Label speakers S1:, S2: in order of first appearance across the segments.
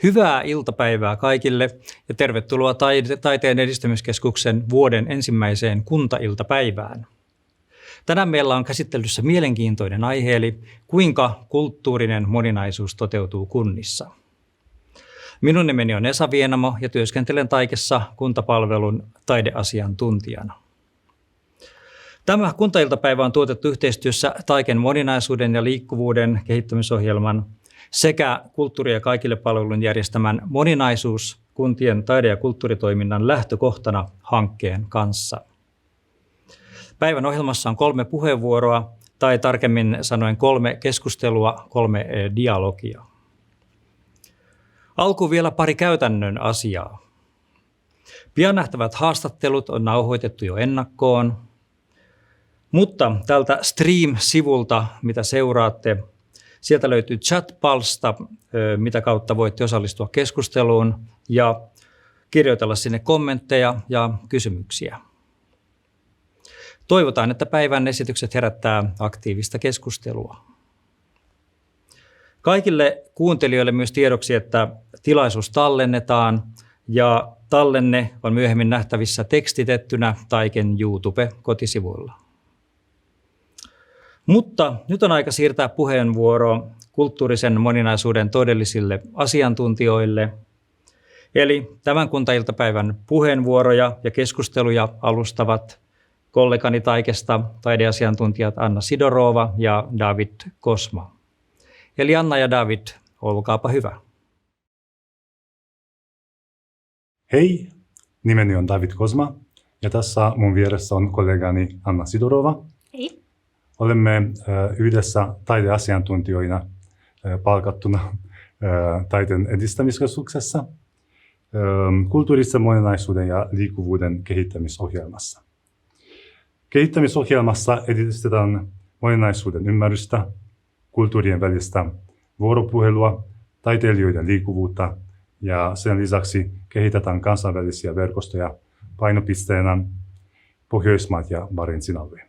S1: Hyvää iltapäivää kaikille ja tervetuloa Taiteen edistämiskeskuksen vuoden ensimmäiseen kuntailtapäivään. Tänään meillä on käsittelyssä mielenkiintoinen aihe, eli kuinka kulttuurinen moninaisuus toteutuu kunnissa. Minun nimeni on Esa Vienamo ja työskentelen Taikessa kuntapalvelun taideasiantuntijana. Tämä kuntailtapäivä on tuotettu yhteistyössä Taiken moninaisuuden ja liikkuvuuden kehittämisohjelman sekä Kulttuuria kaikille palvelun järjestämän moninaisuus kuntien taide- ja kulttuuritoiminnan lähtökohtana hankkeen kanssa. Päivän ohjelmassa on 3 puheenvuoroa, tai tarkemmin sanoen 3 keskustelua, 3 dialogia. Alkuun vielä pari käytännön asiaa. Pian nähtävät haastattelut on nauhoitettu jo ennakkoon, mutta tältä Stream-sivulta, mitä seuraatte, sieltä löytyy chat-palsta, mitä kautta voitte osallistua keskusteluun ja kirjoitella sinne kommentteja ja kysymyksiä. Toivotaan, että päivän esitykset herättää aktiivista keskustelua. Kaikille kuuntelijoille myös tiedoksi, että tilaisuus tallennetaan ja tallenne on myöhemmin nähtävissä tekstitettynä Taiken YouTube-kotisivuilla. Mutta nyt on aika siirtää puheenvuoro kulttuurisen moninaisuuden todellisille asiantuntijoille. Eli tämän kuntailtapäivän puheenvuoroja ja keskusteluja alustavat kollegani Taikesta taideasiantuntijat Anna Sidorova ja David Kosma. Eli Anna ja David, olkaapa hyvä.
S2: Hei, nimeni on David Kosma ja tässä mun vieressä on kollegani Anna Sidorova.
S3: Hei.
S2: Olemme yhdessä taideasiantuntijoina palkattuna Taiteen edistämiskeskuksessa kulttuurisen moninaisuuden ja liikkuvuuden kehittämisohjelmassa. Kehittämisohjelmassa edistetään moninaisuuden ymmärrystä, kulttuurien välistä vuoropuhelua, taiteilijoiden liikkuvuutta ja sen lisäksi kehitetään kansainvälisiä verkostoja painopisteenä Pohjoismaat ja Barentsin alue.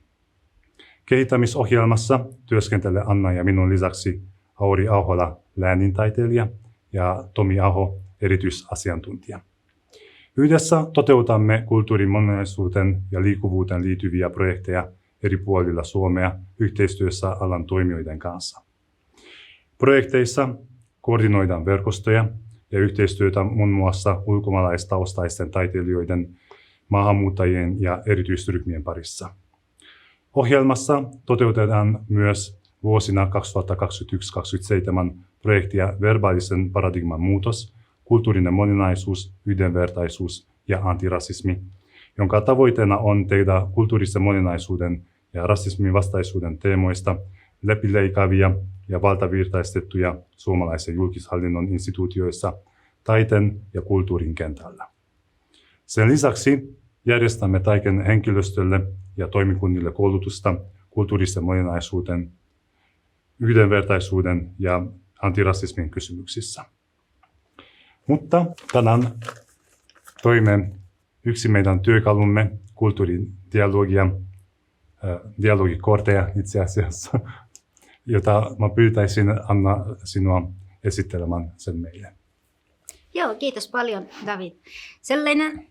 S2: Kehittämisohjelmassa työskentelee Anna ja minun lisäksi Auri Ahola, läänintaiteilija, ja Tomi Aho, erityisasiantuntija. Yhdessä toteutamme kulttuurin moninaisuuteen ja liikkuvuuteen liittyviä projekteja eri puolilla Suomea yhteistyössä alan toimijoiden kanssa. Projekteissa koordinoidaan verkostoja ja yhteistyötä muun muassa ulkomaalaistaustaisten taiteilijoiden, maahanmuuttajien ja erityisryhmien parissa. Ohjelmassa toteutetaan myös vuosina 2021-2027 projektia verbaalisen paradigman muutos, kulttuurinen moninaisuus, yhdenvertaisuus ja antirasismi, jonka tavoitteena on tehdä kulttuurisen moninaisuuden ja rasismin vastaisuuden teemoista läpileikkaavia ja valtavirtaistettuja suomalaisen julkishallinnon instituutioissa taiteen ja kulttuurin kentällä. Sen lisäksi järjestämme Taiken henkilöstölle ja toimikunnille koulutusta kulttuurisen moninaisuuden, yhdenvertaisuuden ja antirasismin kysymyksissä. Mutta tänään toimme yksi meidän työkalumme kulttuuridialogia, dialogikorteja itse asiassa, jota mä pyytäisin Anna sinua esittelemään sen meille.
S3: Joo, kiitos paljon David. Sellainen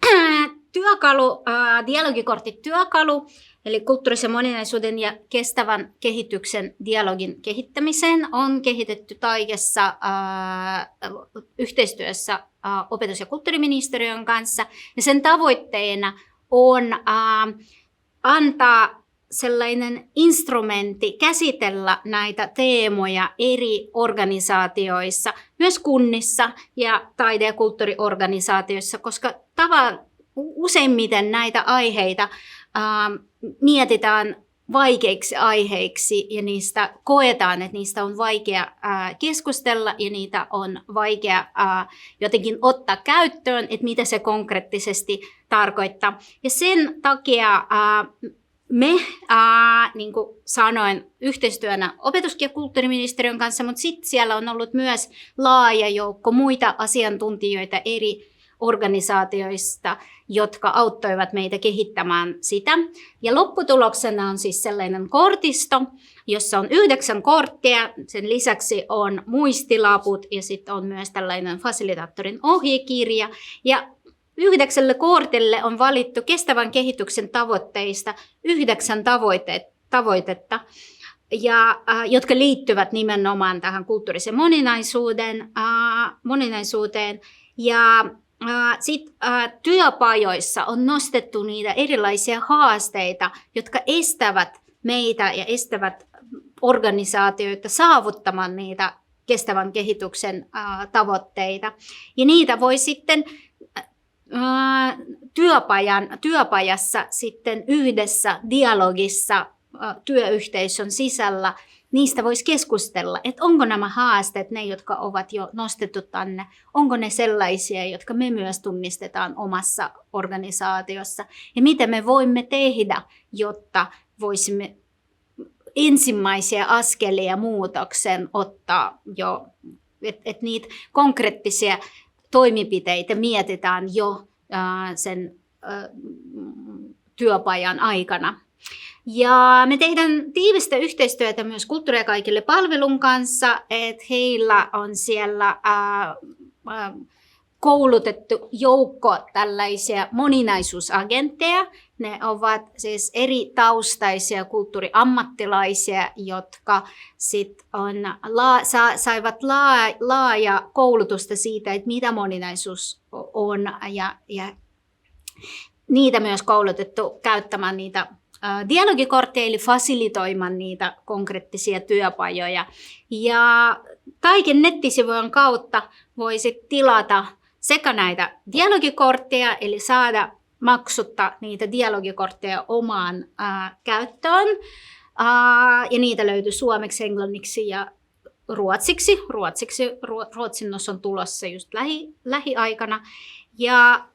S3: työkalu, dialogikorttityökalu, eli kulttuurisen moninaisuuden ja kestävän kehityksen dialogin kehittämiseen on kehitetty Taikessa yhteistyössä opetus- ja kulttuuriministeriön kanssa. Ja sen tavoitteena on antaa sellainen instrumentti käsitellä näitä teemoja eri organisaatioissa, myös kunnissa ja taide- ja kulttuuriorganisaatioissa, koska useimmiten näitä aiheita mietitään vaikeiksi aiheiksi ja niistä koetaan, että niistä on vaikea keskustella ja niitä on vaikea jotenkin ottaa käyttöön, että mitä se konkreettisesti tarkoittaa. Ja sen takia me, niin kuin sanoin, yhteistyönä opetus- ja kulttuuriministeriön kanssa, mutta sitten siellä on ollut myös laaja joukko muita asiantuntijoita eri organisaatioista, jotka auttoivat meitä kehittämään sitä. Ja lopputuloksena on siis sellainen kortisto, jossa on 9 korttia. Sen lisäksi on muistilaput ja sitten on myös tällainen fasilitaattorin ohjekirja. Ja 9 kortille on valittu kestävän kehityksen tavoitteista 9 tavoitetta, jotka liittyvät nimenomaan tähän kulttuurisen moninaisuuteen. Ja sitten työpajoissa on nostettu niitä erilaisia haasteita, jotka estävät meitä ja estävät organisaatioita saavuttamaan niitä kestävän kehityksen tavoitteita. Ja niitä voi sitten työpajassa sitten yhdessä dialogissa työyhteisön sisällä, niistä voisi keskustella, että onko nämä haasteet, ne jotka ovat jo nostettu tänne, onko ne sellaisia, jotka me myös tunnistetaan omassa organisaatiossa ja mitä me voimme tehdä, jotta voisimme ensimmäisiä askelia muutoksen ottaa jo, että niitä konkreettisia toimenpiteitä mietitään jo sen työpajan aikana. Ja me tehdään tiivistä yhteistyötä myös Kulttuuri ja kaikille -palvelun kanssa, että heillä on siellä koulutettu joukko tällaisia moninaisuusagentteja. Ne ovat siis eri taustaisia kulttuuriammattilaisia, jotka saivat laaja koulutusta siitä, että mitä moninaisuus on, ja niitä myös koulutettu käyttämään niitä dialogikortteja, eli fasilitoimaan niitä konkreettisia työpajoja. Ja kaiken nettisivujen kautta voisi tilata sekä näitä dialogikortteja, eli saada maksutta niitä dialogikortteja omaan käyttöön. Ja niitä löytyy suomeksi, englanniksi ja ruotsiksi. Ruotsinnos on tulossa just lähiaikana. Ja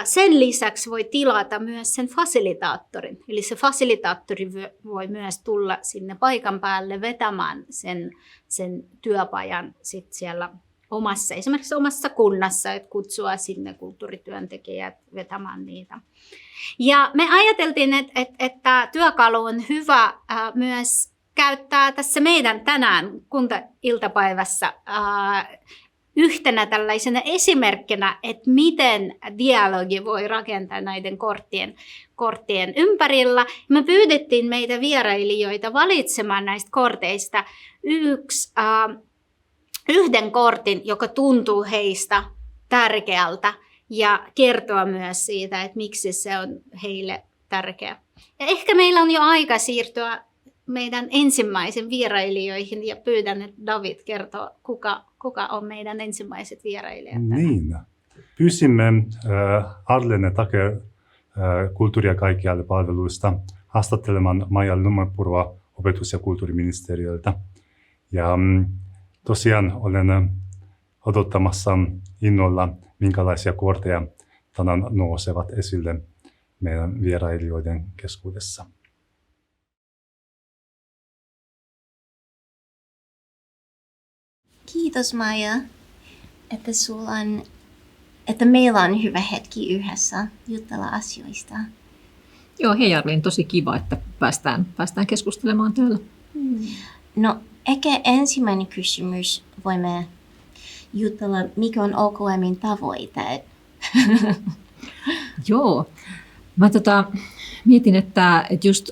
S3: sen lisäksi voi tilata myös sen fasilitaattorin. Eli se fasilitaattori voi myös tulla sinne paikan päälle vetämään sen työpajan sit siellä esimerkiksi omassa kunnassa, että kutsua sinne kulttuurityöntekijät vetämään niitä. Ja me ajateltiin, että työkalu on hyvä myös käyttää tässä meidän tänään kuntailtapäivässä yhtenä tällaisena esimerkkinä, että miten dialogi voi rakentaa näiden korttien ympärillä. Me pyydettiin meitä vierailijoita valitsemaan näistä korteista yhden kortin, joka tuntuu heistä tärkeältä, ja kertoa myös siitä, että miksi se on heille tärkeä. Ja ehkä meillä on jo aika siirtyä meidän ensimmäisen vierailijoihin, ja pyydän, että David kertoo, kuka on meidän ensimmäiset vierailijat.
S2: Niin. Pyysimme Arlene Taker Kulttuuri ja kaikkialle -palveluista haastattelemaan Maija Lumepurua opetus- ja kulttuuriministeriöltä. Ja tosiaan olen odottamassa innolla, minkälaisia korteja tänään nousevat esille meidän vierailijoiden keskuudessa.
S4: Kiitos Maija, että meillä on hyvä hetki yhdessä jutella asioista.
S5: Joo, hei Arlin, tosi kiva, että päästään keskustelemaan täällä.
S4: No, ehkä ensimmäinen kysymys voimme jutella, mikä on OKM:n tavoite.
S5: Joo, mä mietin, että just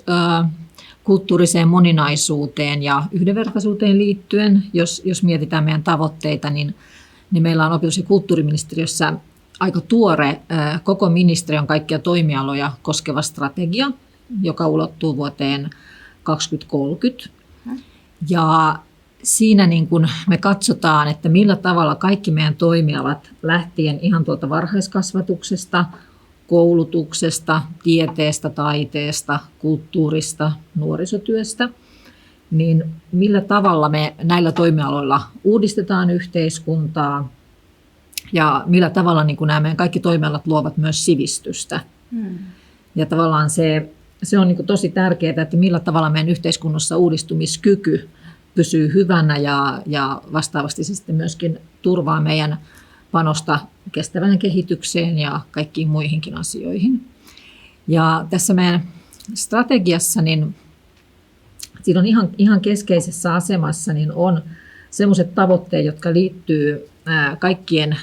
S5: kulttuuriseen moninaisuuteen ja yhdenvertaisuuteen liittyen, jos mietitään meidän tavoitteita, niin meillä on opetus- ja kulttuuriministeriössä aika tuore koko ministeriön kaikkia toimialoja koskeva strategia, joka ulottuu vuoteen 2030. Ja siinä niin kun me katsotaan, että millä tavalla kaikki meidän toimialat lähtien ihan tuolta varhaiskasvatuksesta, koulutuksesta, tieteestä, taiteesta, kulttuurista, nuorisotyöstä, niin millä tavalla me näillä toimialoilla uudistetaan yhteiskuntaa ja millä tavalla niin kuin nämä meidän kaikki toimialat luovat myös sivistystä. Ja tavallaan se on niin kuin tosi tärkeää, että millä tavalla meidän yhteiskunnassa uudistumiskyky pysyy hyvänä ja vastaavasti se sitten myöskin turvaa meidän panosta kestävään kehitykseen ja kaikkiin muihinkin asioihin. Ja tässä meidän strategiassa, niin siinä on ihan keskeisessä asemassa niin on sellaiset tavoitteet, jotka liittyy kaikkien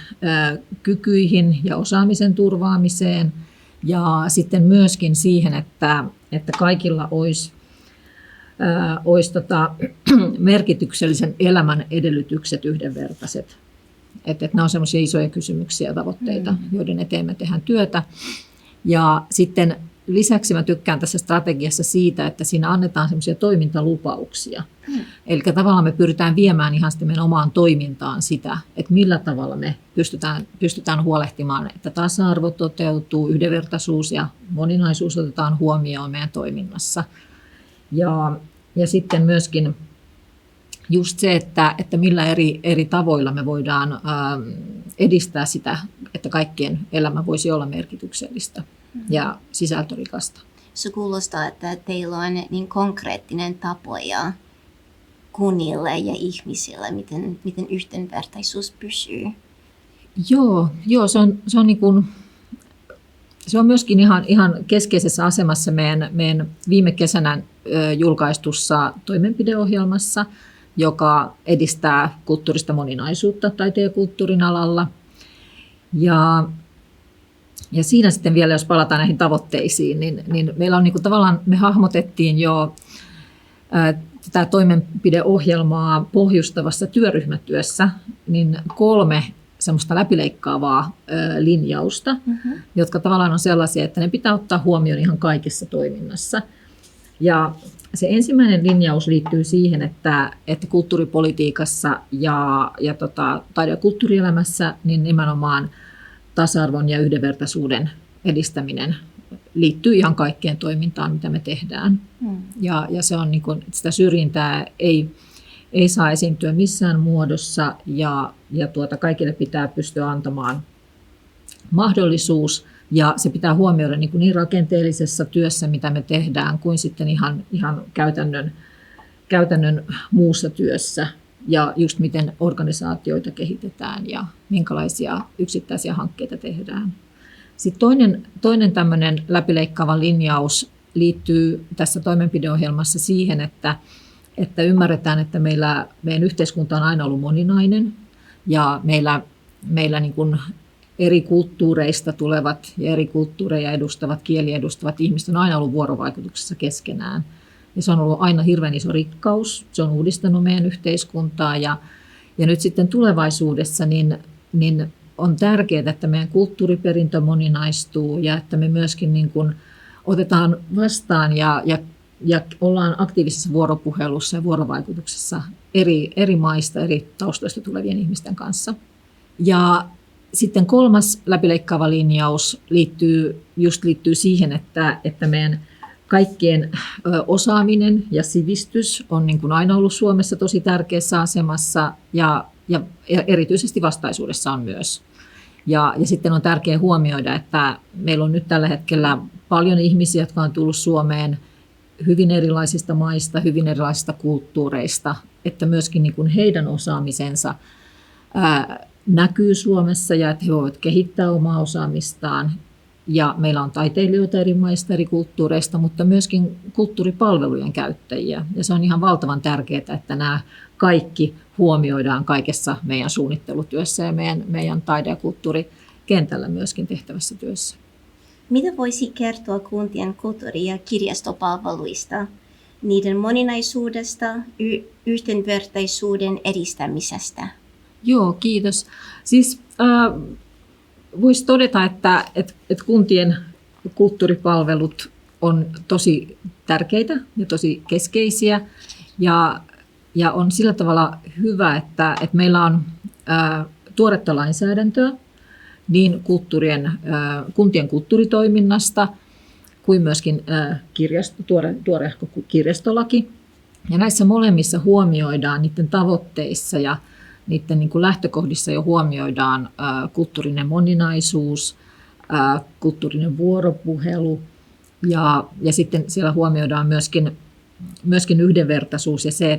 S5: kykyihin ja osaamisen turvaamiseen ja sitten myöskin siihen, että kaikilla olisi merkityksellisen elämän edellytykset yhdenvertaiset. Että nämä on sellaisia isoja kysymyksiä ja tavoitteita, joiden eteen me tehdään työtä. Ja sitten lisäksi mä tykkään tässä strategiassa siitä, että siinä annetaan semmoisia toimintalupauksia. Eli tavallaan me pyritään viemään ihan sitten meidän omaan toimintaan sitä, että millä tavalla me pystytään huolehtimaan, että tasa-arvo toteutuu, yhdenvertaisuus ja moninaisuus otetaan huomioon meidän toiminnassa. Ja sitten myöskin just se, että millä eri tavoilla me voidaan edistää sitä, että kaikkien elämä voisi olla merkityksellistä ja sisältörikasta.
S4: Se kuulostaa, että teillä on niin konkreettinen tapoja kunnille ja ihmisille, miten yhdenvertaisuus pysyy.
S5: Joo, se on myöskin ihan keskeisessä asemassa meidän viime kesänä julkaistussa toimenpideohjelmassa, joka edistää kulttuurista moninaisuutta taiteen ja kulttuurin alalla. Ja siinä sitten vielä, jos palataan näihin tavoitteisiin, niin meillä on tavallaan, me hahmotettiin jo tätä toimenpideohjelmaa pohjustavassa työryhmätyössä niin 3 semmoista läpileikkaavaa linjausta, jotka tavallaan on sellaisia, että ne pitää ottaa huomioon ihan kaikessa toiminnassa. Ja se ensimmäinen linjaus liittyy siihen, että kulttuuripolitiikassa ja taide- ja kulttuurielämässä niin nimenomaan tasa-arvon ja yhdenvertaisuuden edistäminen liittyy ihan kaikkeen toimintaan, mitä me tehdään. Ja se on että sitä syrjintää ei saa esiintyä missään muodossa ja kaikille pitää pystyä antamaan mahdollisuus ja se pitää huomioida niin rakenteellisessa työssä, mitä me tehdään, kuin sitten ihan käytännön muussa työssä ja just miten organisaatioita kehitetään ja minkälaisia yksittäisiä hankkeita tehdään. Sitten toinen tämmöinen läpileikkaava linjaus liittyy tässä toimenpideohjelmassa siihen, että ymmärretään, että meidän yhteiskunta on aina ollut moninainen ja meillä niin kuin eri kulttuureista tulevat ja eri kulttuureja edustavat, kieliä edustavat ihmiset on aina ollut vuorovaikutuksessa keskenään. Ja se on ollut aina hirveän iso rikkaus, se on uudistanut meidän yhteiskuntaa ja nyt sitten tulevaisuudessa niin on tärkeää, että meidän kulttuuriperintö moninaistuu ja että me myöskin niin kuin otetaan vastaan ja ollaan aktiivisessa vuoropuhelussa ja vuorovaikutuksessa eri maista, eri taustoista tulevien ihmisten kanssa. Ja sitten 3. läpileikkaava linjaus liittyy siihen, että meidän kaikkien osaaminen ja sivistys on niin kuin aina ollut Suomessa tosi tärkeässä asemassa ja erityisesti vastaisuudessa on myös. Ja sitten on tärkeää huomioida, että meillä on nyt tällä hetkellä paljon ihmisiä, jotka on tullut Suomeen hyvin erilaisista maista, hyvin erilaisista kulttuureista, että myöskin niin kuin heidän osaamisensa näkyy Suomessa ja että he voivat kehittää omaa osaamistaan. Ja meillä on taiteilijoita eri maista, eri kulttuureista, mutta myöskin kulttuuripalvelujen käyttäjiä. Ja se on ihan valtavan tärkeää, että nämä kaikki huomioidaan kaikessa meidän suunnittelutyössä ja meidän taide- ja kulttuurikentällä myöskin tehtävässä työssä.
S4: Mitä voisi kertoa kuntien kulttuuri- ja kirjastopalveluista, niiden moninaisuudesta, yhdenvertaisuuden edistämisestä?
S5: Joo, kiitos. Siis voisi todeta, että kuntien kulttuuripalvelut on tosi tärkeitä ja tosi keskeisiä ja on sillä tavalla hyvä, että meillä on tuoretta lainsäädäntöä niin kuntien kulttuuritoiminnasta kuin myöskin tuorehko kirjastolaki. Ja näissä molemmissa huomioidaan niiden tavoitteissa ja niiden niin kuin lähtökohdissa jo huomioidaan kulttuurinen moninaisuus, kulttuurinen vuoropuhelu ja sitten siellä huomioidaan myöskin yhdenvertaisuus ja se,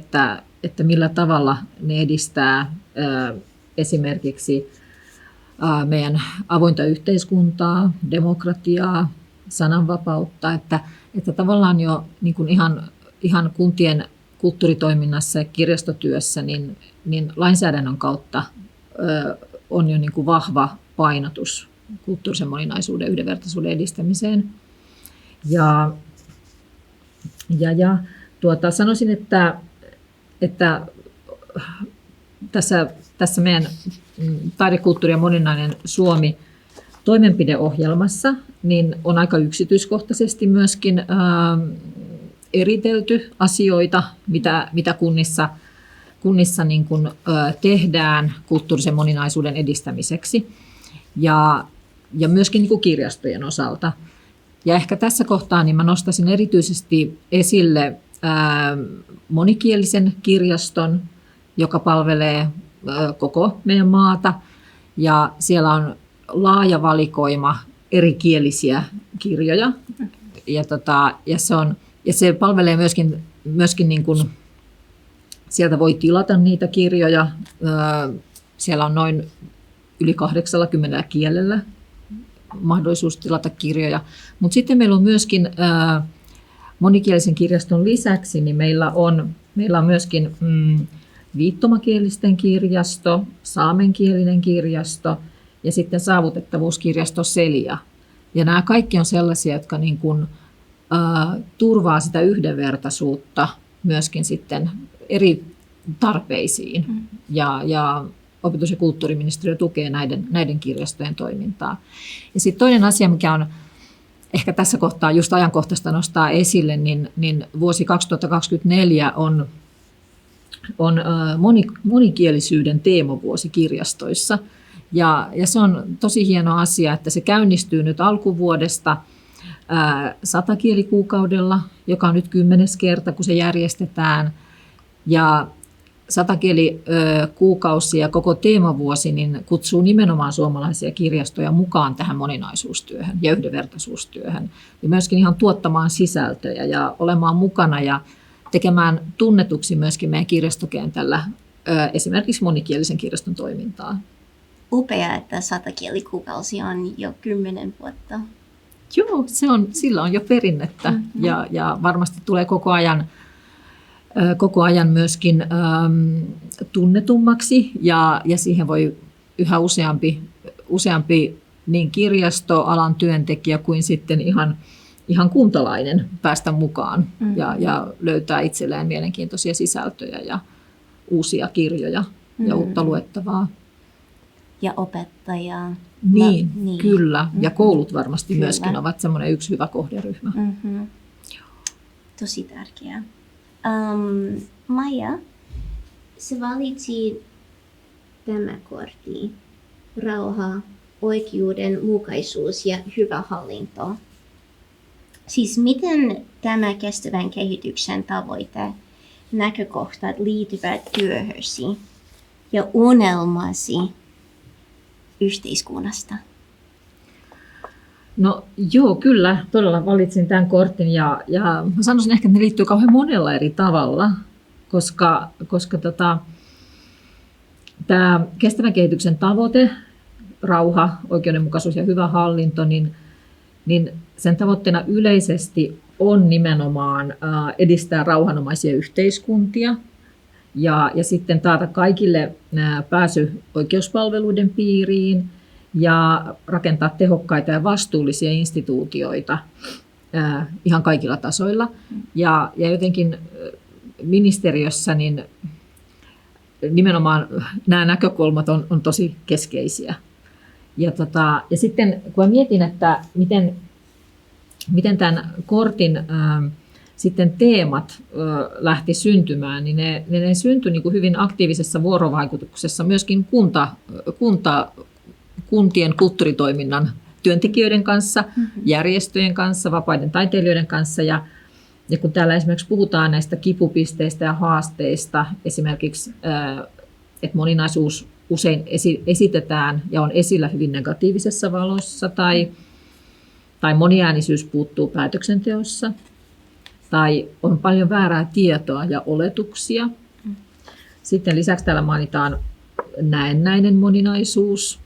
S5: että millä tavalla ne edistää esimerkiksi meidän avointa yhteiskuntaa, demokratiaa, sananvapautta, että tavallaan jo niin kuin ihan kuntien kulttuuritoiminnassa ja kirjastotyössä niin lainsäädännön kautta on jo niin kuin vahva painotus kulttuurisen moninaisuuden ja yhdenvertaisuuden edistämiseen. Sanoisin, että tässä meidän taidekulttuuri ja moninainen Suomi toimenpideohjelmassa niin on aika yksityiskohtaisesti myöskin eritelty asioita, mitä kunnissa niin kuin, tehdään kulttuurisen moninaisuuden edistämiseksi ja myöskin niin kuin kirjastojen osalta. Ja ehkä tässä kohtaa niin mä nostaisin erityisesti esille monikielisen kirjaston, joka palvelee koko meidän maata. Ja siellä on laaja valikoima erikielisiä kirjoja. Ja se palvelee myöskin niin kuin, sieltä voi tilata niitä kirjoja. Siellä on noin yli 80 kielellä mahdollisuus tilata kirjoja. Mutta sitten meillä on myöskin monikielisen kirjaston lisäksi, niin meillä on myöskin viittomakielisten kirjasto, saamenkielinen kirjasto ja sitten saavutettavuuskirjasto Celia. Ja nämä kaikki on sellaisia, jotka niin kuin, turvaa sitä yhdenvertaisuutta myöskin sitten eri tarpeisiin. Ja opetus- ja kulttuuriministeriö tukee näiden kirjastojen toimintaa. Ja sitten toinen asia, mikä on ehkä tässä kohtaa just ajankohtaista nostaa esille, niin vuosi 2024 on monikielisyyden teemavuosi kirjastoissa. Ja se on tosi hieno asia, että se käynnistyy nyt alkuvuodesta 100-kielikuukaudella, joka on nyt 10. kerta, kun se järjestetään. Ja 100-kielikuukausi ja koko teemavuosi niin kutsuu nimenomaan suomalaisia kirjastoja mukaan tähän moninaisuustyöhön ja yhdenvertaisuustyöhön. Ja myöskin ihan tuottamaan sisältöjä ja olemaan mukana ja tekemään tunnetuksi myöskin meidän kirjastokentällä esimerkiksi monikielisen kirjaston toimintaa.
S4: Upea, että 100-kielikuukausi on jo 10 vuotta.
S5: Joo, sillä on jo perinnettä ja varmasti tulee koko ajan myöskin tunnetummaksi ja siihen voi yhä useampi niin kirjastoalan työntekijä kuin sitten ihan kuntalainen päästä mukaan ja löytää itselleen mielenkiintoisia sisältöjä ja uusia kirjoja ja uutta luettavaa.
S4: Ja opettajaa.
S5: Niin, kyllä. Ja koulut varmasti myöskin ovat semmoinen yksi hyvä kohderyhmä.
S4: Tosi tärkeää. Maija, sä valitsit tämä kortti. Rauha, oikeudenmukaisuus ja hyvä hallinto. Siis miten tämä kestävän kehityksen tavoite näkökohtat liittyvät työhösi ja unelmasi yhteiskunnasta? No joo, kyllä. Todella valitsin tämän kortin ja mä sanoisin ehkä, että ne liittyy kauhean monella eri tavalla, koska tämä kestävän kehityksen tavoite, rauha, oikeudenmukaisuus ja hyvä hallinto, niin sen tavoitteena yleisesti on nimenomaan edistää rauhanomaisia yhteiskuntia ja sitten taata kaikille pääsy oikeuspalveluiden piiriin ja rakentaa tehokkaita ja vastuullisia instituutioita ihan kaikilla tasoilla. Ja jotenkin ministeriössä niin nimenomaan nämä näkökulmat on tosi keskeisiä. Ja sitten kun mietin, että miten tämän kortin sitten teemat lähti syntymään, niin ne syntyi niin kuin hyvin aktiivisessa vuorovaikutuksessa myöskin kuntien kulttuuritoiminnan työntekijöiden kanssa, järjestöjen kanssa, vapaiden taiteilijoiden kanssa. Ja kun täällä esimerkiksi puhutaan näistä kipupisteistä ja haasteista, esimerkiksi, että moninaisuus usein esitetään ja on esillä hyvin negatiivisessa valossa, tai moniäänisyys puuttuu päätöksenteossa, tai on paljon väärää tietoa ja oletuksia. Sitten lisäksi täällä mainitaan näennäinen moninaisuus,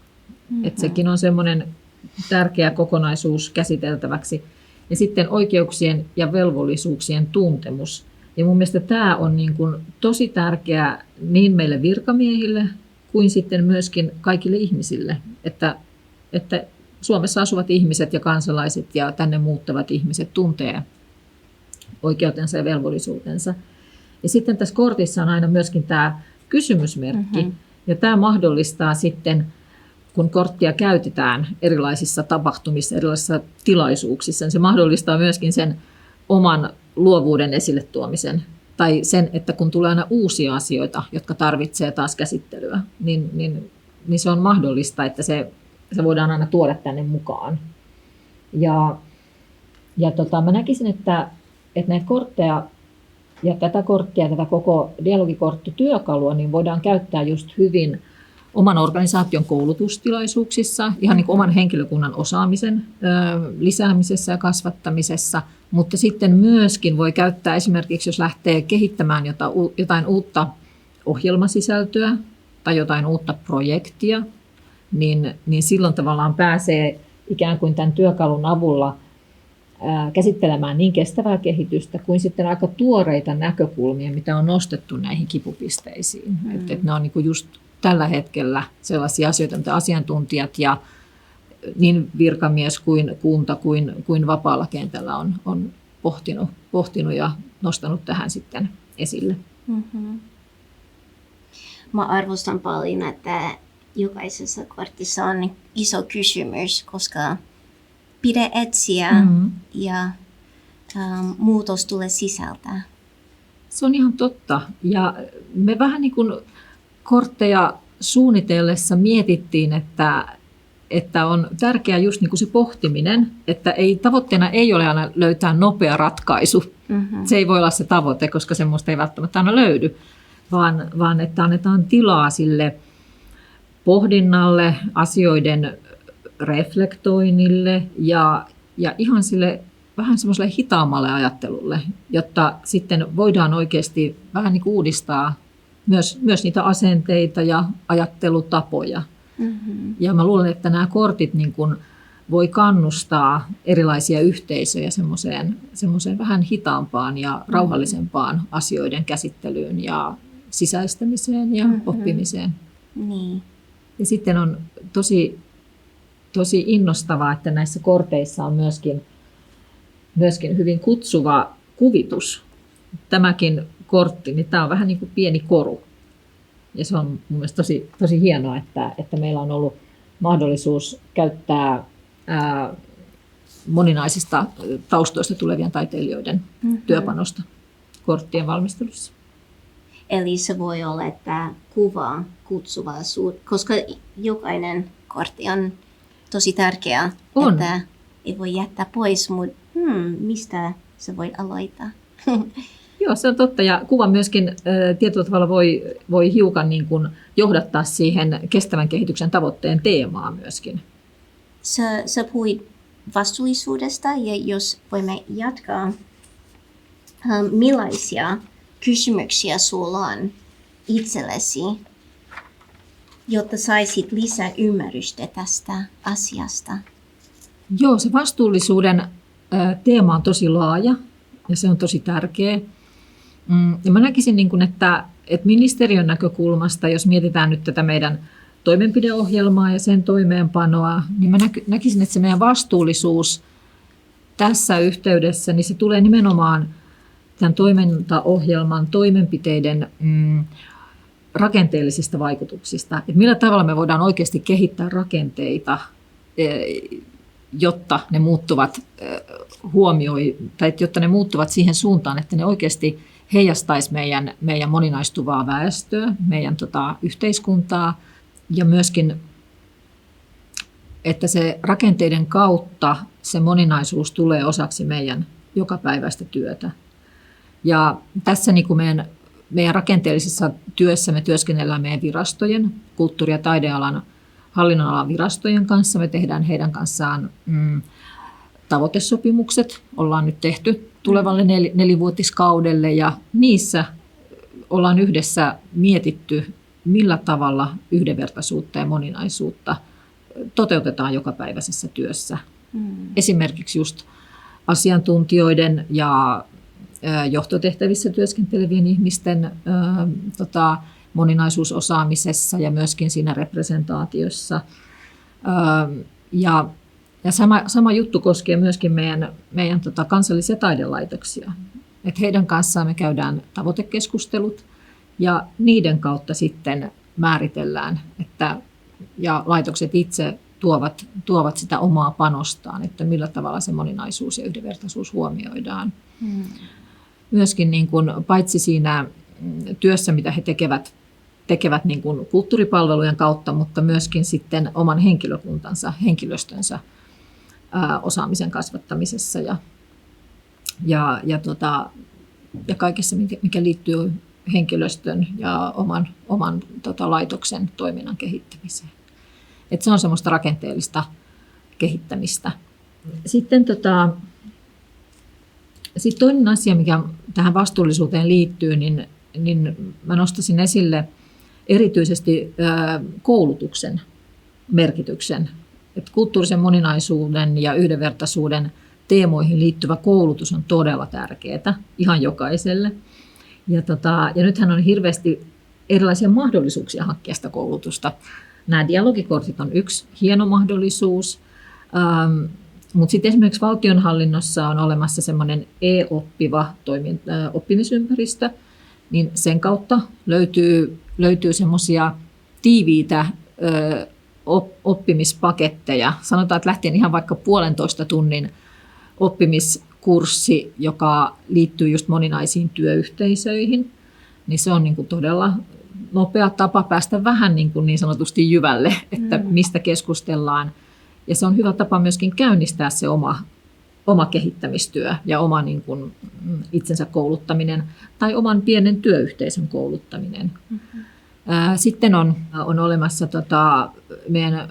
S4: Että sekin on semmoinen tärkeä kokonaisuus käsiteltäväksi. Ja sitten oikeuksien ja velvollisuuksien tuntemus. Ja mun mielestä tämä on niin kuin tosi tärkeää niin meille virkamiehille kuin sitten myöskin kaikille ihmisille, että Suomessa asuvat ihmiset ja kansalaiset ja tänne muuttavat ihmiset tuntee oikeutensa ja velvollisuutensa. Ja sitten tässä kortissa on aina myöskin tämä kysymysmerkki, ja tämä mahdollistaa sitten, kun korttia käytetään erilaisissa tapahtumissa, erilaisissa tilaisuuksissa, niin se mahdollistaa myöskin sen oman luovuuden esille tuomisen. Tai sen, että kun tulee aina uusia asioita, jotka tarvitsee taas käsittelyä, niin se on mahdollista, että se voidaan aina tuoda tänne mukaan. Ja mä näkisin, että näitä kortteja ja tätä korttia, tätä koko dialogikorttityökalua, niin voidaan käyttää just hyvin oman organisaation koulutustilaisuuksissa, ihan niin kuin oman henkilökunnan osaamisen lisäämisessä ja kasvattamisessa, mutta sitten myöskin voi käyttää esimerkiksi, jos lähtee kehittämään jotain uutta ohjelmasisältöä tai jotain uutta projektia, niin silloin tavallaan pääsee ikään kuin tämän työkalun avulla käsittelemään niin kestävää kehitystä kuin sitten aika tuoreita näkökulmia, mitä on nostettu näihin kipupisteisiin. Että ne on niin kuin just tällä hetkellä sellaisia asioita, mitä asiantuntijat ja niin virkamies kuin kunta kuin vapaalla kentällä on pohtinut ja nostanut tähän sitten esille.
S6: Mä arvostan paljon, että jokaisessa kortissa on iso kysymys, koska pidä etsiä ja muutos tulee sisältä.
S5: Se on ihan totta. Ja me vähän niin kuin kortteja suunnitellessa mietittiin, että on tärkeää just niin kuin se pohtiminen, että tavoitteena ei ole aina löytää nopea ratkaisu. Se ei voi olla se tavoite, koska semmoista ei välttämättä aina löydy, vaan että annetaan tilaa sille pohdinnalle, asioiden reflektoinnille ja ihan sille vähän semmoiselle hitaammalle ajattelulle, jotta sitten voidaan oikeasti vähän niin kuin uudistaa myös niitä asenteita ja ajattelutapoja. Ja mä luulen, että nämä kortit niin kuin voi kannustaa erilaisia yhteisöjä semmoiseen vähän hitaampaan ja rauhallisempaan asioiden käsittelyyn ja sisäistämiseen ja oppimiseen.
S6: Niin.
S5: Ja sitten on tosi innostavaa, että näissä korteissa on myöskin hyvin kutsuva kuvitus. Tämäkin kortti, niin tämä on vähän niin kuin pieni koru. Ja se on mun mielestä tosi hienoa, että meillä on ollut mahdollisuus käyttää moninaisista taustoista tulevien taiteilijoiden työpanosta korttien valmistelussa.
S6: Eli se voi olla, että kuva kutsuvaa koska jokainen kortti on tosi tärkeä, että ei voi jättää pois, mutta mistä se voi aloittaa?
S5: Joo, se on totta. Ja kuva myöskin tietyllä tavalla voi hiukan niin kuin johdattaa siihen kestävän kehityksen tavoitteen teemaa myöskin.
S6: Sä puhuit vastuullisuudesta, ja jos voimme jatkaa, millaisia kysymyksiä sulla on itsellesi, jotta saisit lisää ymmärrystä tästä asiasta?
S5: Joo, se vastuullisuuden teema on tosi laaja ja se on tosi tärkeä. Ja mä näkisin, niin kuin, että ministeriön näkökulmasta, jos mietitään nyt tätä meidän toimenpideohjelmaa ja sen toimeenpanoa, niin mä näkisin, että se meidän vastuullisuus tässä yhteydessä, niin se tulee nimenomaan tämän toimintaohjelman toimenpiteiden rakenteellisista vaikutuksista. Että millä tavalla me voidaan oikeasti kehittää rakenteita, jotta ne muuttuvat tai jotta ne muuttuvat siihen suuntaan, että ne oikeasti heijastaisi meidän moninaistuvaa väestöä, meidän yhteiskuntaa ja myöskin, että se rakenteiden kautta se moninaisuus tulee osaksi meidän jokapäiväistä työtä. Ja tässä niin kuin meidän rakenteellisessa työssä me työskennellään meidän virastojen, kulttuuri- ja taidealan, hallinnonalan virastojen kanssa. Me tehdään heidän kanssaan tavoitesopimukset. Ollaan nyt tehty tulevalle nelivuotiskaudelle ja niissä ollaan yhdessä mietitty, millä tavalla yhdenvertaisuutta ja moninaisuutta toteutetaan jokapäiväisessä työssä. Esimerkiksi just asiantuntijoiden ja johtotehtävissä työskentelevien ihmisten moninaisuusosaamisessa ja myöskin siinä representaatiossa. Ja sama juttu koskee myöskin meidän kansallisia taidelaitoksia. Et heidän kanssaan me käydään tavoitekeskustelut ja niiden kautta sitten määritellään, ja laitokset itse tuovat sitä omaa panostaan, että millä tavalla se moninaisuus ja yhdenvertaisuus huomioidaan. Myöskin niin kuin, paitsi siinä työssä, mitä he tekevät niin kuin kulttuuripalvelujen kautta, mutta myöskin sitten oman henkilöstönsä osaamisen kasvattamisessa ja kaikessa, mikä liittyy henkilöstön ja oman laitoksen toiminnan kehittämiseen. Et se on semmoista rakenteellista kehittämistä. Sitten toinen asia, mikä tähän vastuullisuuteen liittyy, niin mä nostaisin esille erityisesti koulutuksen merkityksen. Et kulttuurisen moninaisuuden ja yhdenvertaisuuden teemoihin liittyvä koulutus on todella tärkeää ihan jokaiselle. Ja nythän on hirveästi erilaisia mahdollisuuksia hankkia sitä koulutusta. Nämä dialogikortit on yksi hieno mahdollisuus, mutta sitten esimerkiksi valtionhallinnossa on olemassa semmoinen e-oppiva oppimisympäristö, niin sen kautta löytyy semmoisia tiiviitä oppimispaketteja. Sanotaan, että lähtien ihan vaikka 1,5 tunnin oppimiskurssi, joka liittyy just moninaisiin työyhteisöihin, niin se on niin kuin todella nopea tapa päästä vähän niin sanotusti jyvälle, että mistä keskustellaan. Ja se on hyvä tapa myöskin käynnistää se oma kehittämistyö ja oma niin kuin itsensä kouluttaminen tai oman pienen työyhteisön kouluttaminen. Sitten on olemassa meidän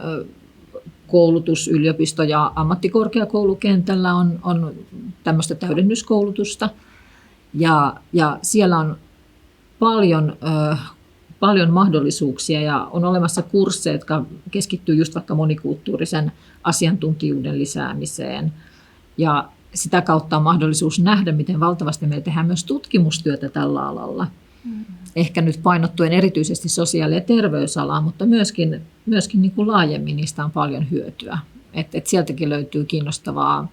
S5: koulutus yliopisto- ja ammattikorkeakoulukentällä on tämmöistä täydennyskoulutusta ja siellä on paljon mahdollisuuksia ja on olemassa kursseja, jotka keskittyy just vaikka monikulttuurisen asiantuntijuuden lisäämiseen. Ja sitä kautta on mahdollisuus nähdä, miten valtavasti me tehdään myös tutkimustyötä tällä alalla. Ehkä nyt painottuen erityisesti sosiaali- ja terveysalaan, mutta myöskin niin kuin laajemmin niistä on paljon hyötyä. Et sieltäkin löytyy kiinnostavaa,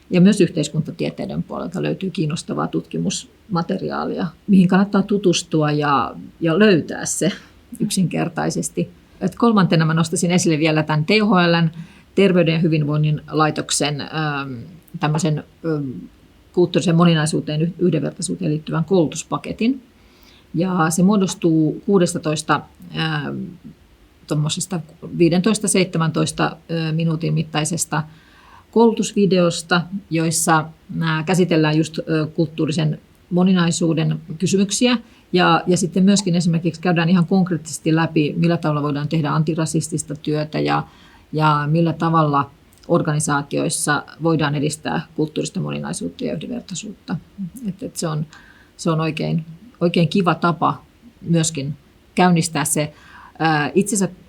S5: ja myös yhteiskuntatieteiden puolelta löytyy kiinnostavaa tutkimusmateriaalia, mihin kannattaa tutustua ja löytää se yksinkertaisesti. Et kolmantena mä nostaisin esille vielä tämän THL:n Terveyden ja hyvinvoinnin laitoksen tämmöisen kulttuurisen moninaisuuteen, yhdenvertaisuuteen liittyvän koulutuspaketin. Ja se muodostuu 16 15-17 minuutin mittaisesta koulutusvideosta, joissa käsitellään just kulttuurisen moninaisuuden kysymyksiä ja sitten myöskin esimerkiksi käydään ihan konkreettisesti läpi, millä tavalla voidaan tehdä antirasistista työtä ja millä tavalla organisaatioissa voidaan edistää kulttuurista moninaisuutta ja yhdenvertaisuutta. Se on oikein kiva tapa myöskin käynnistää se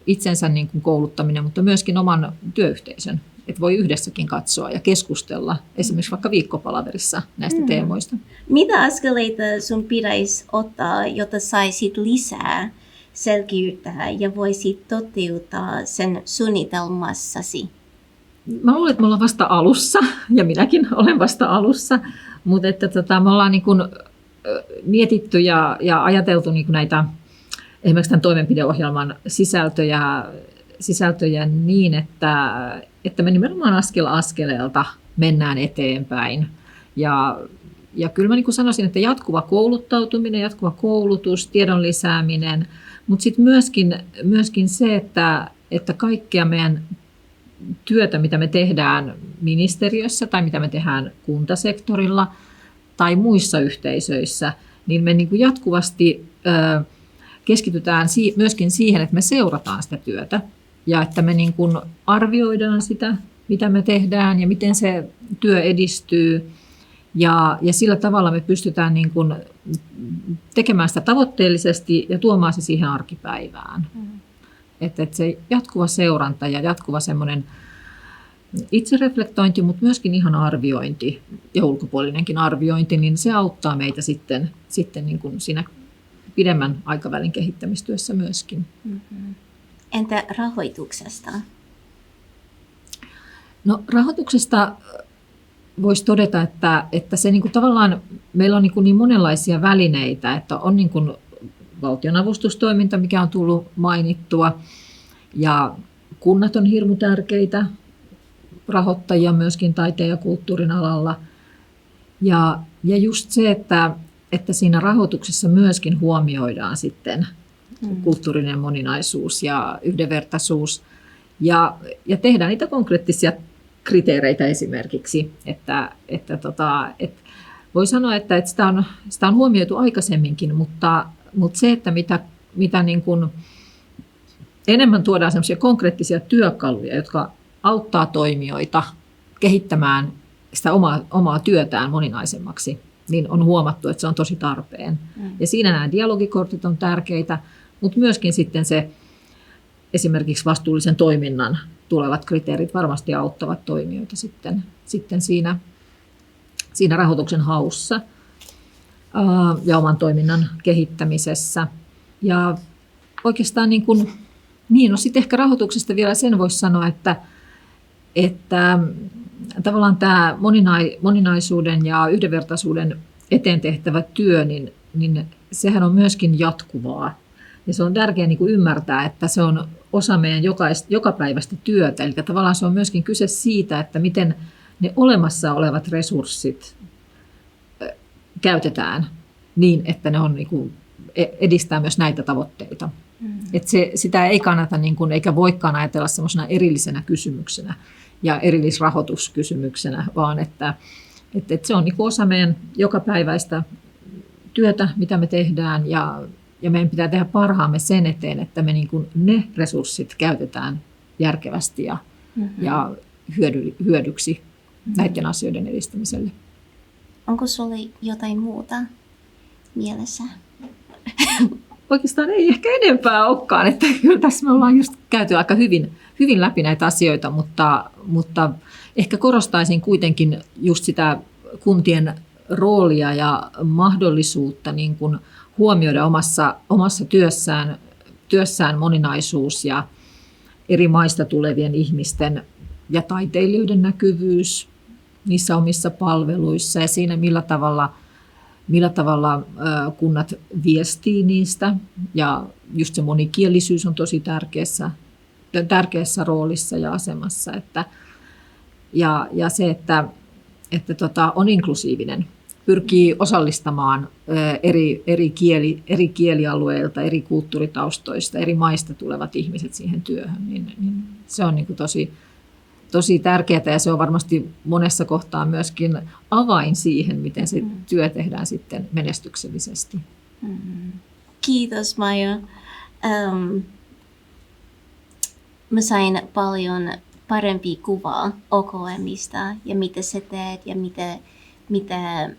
S5: itsensä niin kuin kouluttaminen, mutta myöskin oman työyhteisön. Että voi yhdessäkin katsoa ja keskustella esimerkiksi vaikka viikkopalaverissa näistä teemoista.
S6: Mitä askeleita sun pitäisi ottaa, jotta saisit lisää selkeyttä ja voisit toteuttaa sen suunnitelmassasi?
S5: Mä luulen, että me ollaan vasta alussa, ja minäkin olen vasta alussa, mutta että me ollaan niin kuin mietitty ja ajateltu niin kuin näitä esimerkiksi tämän toimenpideohjelman sisältöjä niin, että me nimenomaan askel askeleelta mennään eteenpäin. Ja kyllä mä niin kuin sanoisin, että jatkuva kouluttautuminen, jatkuva koulutus, tiedon lisääminen, mutta sitten myöskin se, että kaikkea meidän työtä, mitä me tehdään ministeriössä tai mitä me tehdään kuntasektorilla tai muissa yhteisöissä, niin me niin kuin jatkuvasti keskitytään myöskin siihen, että me seurataan sitä työtä ja että me niin kuin arvioidaan sitä, mitä me tehdään ja miten se työ edistyy. Ja sillä tavalla me pystytään niin kuin tekemään sitä tavoitteellisesti ja tuomaan se siihen arkipäivään. Että se jatkuva seuranta ja jatkuva semmoinen itsereflektointi, mutta myöskin ihan arviointi ja ulkopuolinenkin arviointi, niin se auttaa meitä sitten niin kuin siinä pidemmän aikavälin kehittämistyössä myöskin.
S6: Mm-hmm. Entä rahoituksesta?
S5: No rahoituksesta voisi todeta, että se niin kuin tavallaan meillä on niin monenlaisia välineitä, että on niin kuin valtionavustustoiminta, mikä on tullut mainittua, ja kunnat on hirmu tärkeitä rahoittajia myöskin taiteen ja kulttuurin alalla. Ja just se, että siinä rahoituksessa myöskin huomioidaan sitten kulttuurinen moninaisuus ja yhdenvertaisuus. Ja tehdään niitä konkreettisia kriteereitä esimerkiksi. Että voi sanoa, että sitä on huomioitu aikaisemminkin, mutta se, että mitä niin kuin enemmän tuodaan semmoisia konkreettisia työkaluja, jotka auttaa toimijoita kehittämään sitä omaa työtään moninaisemmaksi, niin on huomattu, että se on tosi tarpeen. Ja siinä nämä dialogikortit on tärkeitä, mutta myöskin sitten se esimerkiksi vastuullisen toiminnan tulevat kriteerit varmasti auttavat toimijoita sitten siinä rahoituksen haussa ja oman toiminnan kehittämisessä. Ja oikeastaan sitten ehkä rahoituksesta vielä sen voisi sanoa, että tavallaan tämä moninaisuuden ja yhdenvertaisuuden eteen tehtävä työ, niin sehän on myöskin jatkuvaa. Ja se on tärkeää ymmärtää, että se on osa meidän jokapäiväistä työtä. Eli tavallaan se on myöskin kyse siitä, että miten ne olemassa olevat resurssit käytetään niin, että ne on, edistää myös näitä tavoitteita. Että sitä ei kannata eikä voikaan ajatella semmoisena erillisenä kysymyksenä ja erillisrahoituskysymyksenä, vaan että se on osa meidän jokapäiväistä työtä, mitä me tehdään, ja meidän pitää tehdä parhaamme sen eteen, että me ne resurssit käytetään järkevästi ja hyödyksi näiden asioiden edistämiselle.
S6: Onko sinulla jotain muuta mielessä?
S5: Oikeastaan ei ehkä enempää olekaan, että kyllä tässä me ollaan just käyty aika hyvin läpi näitä asioita, mutta ehkä korostaisin kuitenkin just sitä kuntien roolia ja mahdollisuutta huomioida omassa työssään moninaisuus ja eri maista tulevien ihmisten ja taiteilijoiden näkyvyys niissä omissa palveluissa ja siinä millä tavalla kunnat viestii niistä. Ja just se monikielisyys on tosi tärkeässä roolissa ja asemassa. Ja se, että on inklusiivinen, pyrkii osallistamaan eri kielialueilta, eri kulttuuritaustoista, eri maista tulevat ihmiset siihen työhön, niin se on tosi tärkeää ja se on varmasti monessa kohtaa myöskin avain siihen, miten se työ tehdään sitten menestyksellisesti.
S6: Kiitos Maija. Mä sain paljon parempi kuvaa OKM:ista ja mitä sä teet ja mitä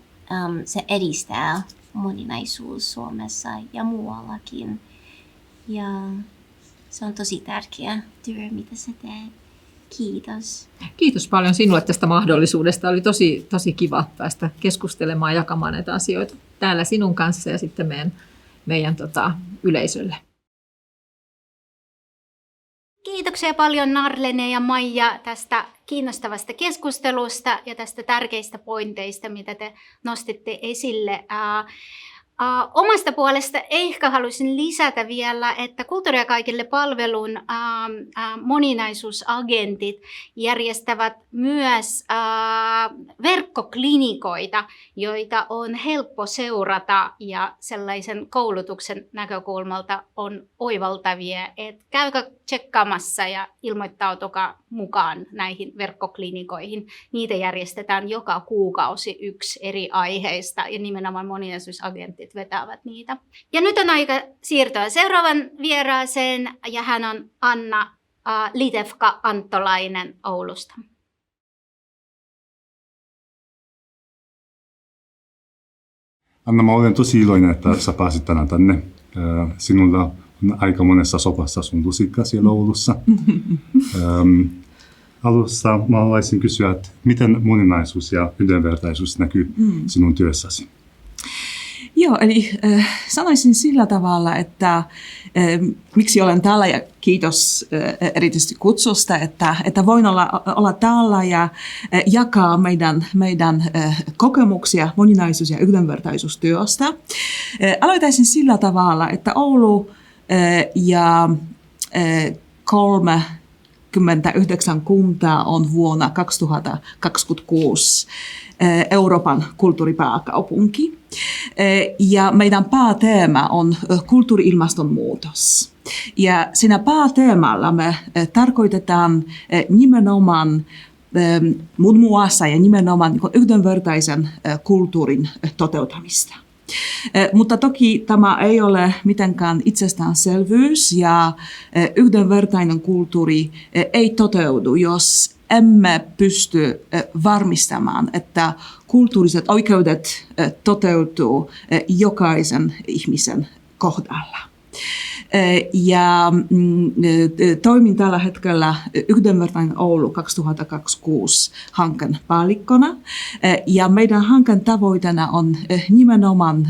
S6: se edistää moninaisuus Suomessa ja muuallakin. Ja se on tosi tärkeä työ, mitä sä teet. Kiitos.
S5: Kiitos paljon sinulle tästä mahdollisuudesta. Oli tosi kiva päästä keskustelemaan ja jakamaan näitä asioita täällä sinun kanssa ja sitten meidän yleisölle.
S3: Kiitoksia paljon Narlene ja Maija tästä kiinnostavasta keskustelusta ja tästä tärkeistä pointeista, mitä te nostitte esille. Omasta puolesta ehkä haluaisin lisätä vielä, että Kulttuuria kaikille -palvelun moninaisuusagentit järjestävät myös verkkoklinikoita, joita on helppo seurata ja sellaisen koulutuksen näkökulmalta on oivaltavia. Et käykää tsekkaamassa ja ilmoittautukaa mukaan näihin verkkoklinikoihin. Niitä järjestetään joka kuukausi yksi eri aiheista ja nimenomaan moninaisuusagentit vetävät niitä. Ja nyt on aika siirtyä seuraavan vieraaseen ja hän on Anna Litevka-Anttolainen Oulusta.
S2: Anna, mä olen tosi iloinen, että sä pääsit tänään tänne. Sinulla on aika monessa sopassa sun lusikka siellä Oulussa. Alussa mä haluaisin kysyä, että miten moninaisuus ja yhdenvertaisuus näkyy sinun työssäsi?
S7: Joo, eli sanoisin sillä tavalla, että miksi olen täällä ja kiitos erityisesti kutsusta, että voin olla täällä ja jakaa meidän kokemuksia moninaisuus- ja yhdenvertaisuustyöstä. Aloitaisin sillä tavalla, että Oulu ja 39 kuntaa on vuonna 2026 Euroopan kulttuuripääkaupunki. Ja meidän pääteema on kulttuuri-ilmastonmuutos. Ja siinä pääteemalla me tarkoitetaan nimenomaan muun muassa ja nimenomaan yhdenvertaisen kulttuurin toteutamista. Mutta toki tämä ei ole mitenkään itsestäänselvyys ja yhdenvertainen kulttuuri ei toteudu, jos emme pysty varmistamaan, että kulttuuriset oikeudet toteutuu jokaisen ihmisen kohdalla. Ja toimin tällä hetkellä Yhdenvertainen Oulu 2026 hankkeen päällikkönä. Ja meidän hankkeen tavoitteena on nimenomaan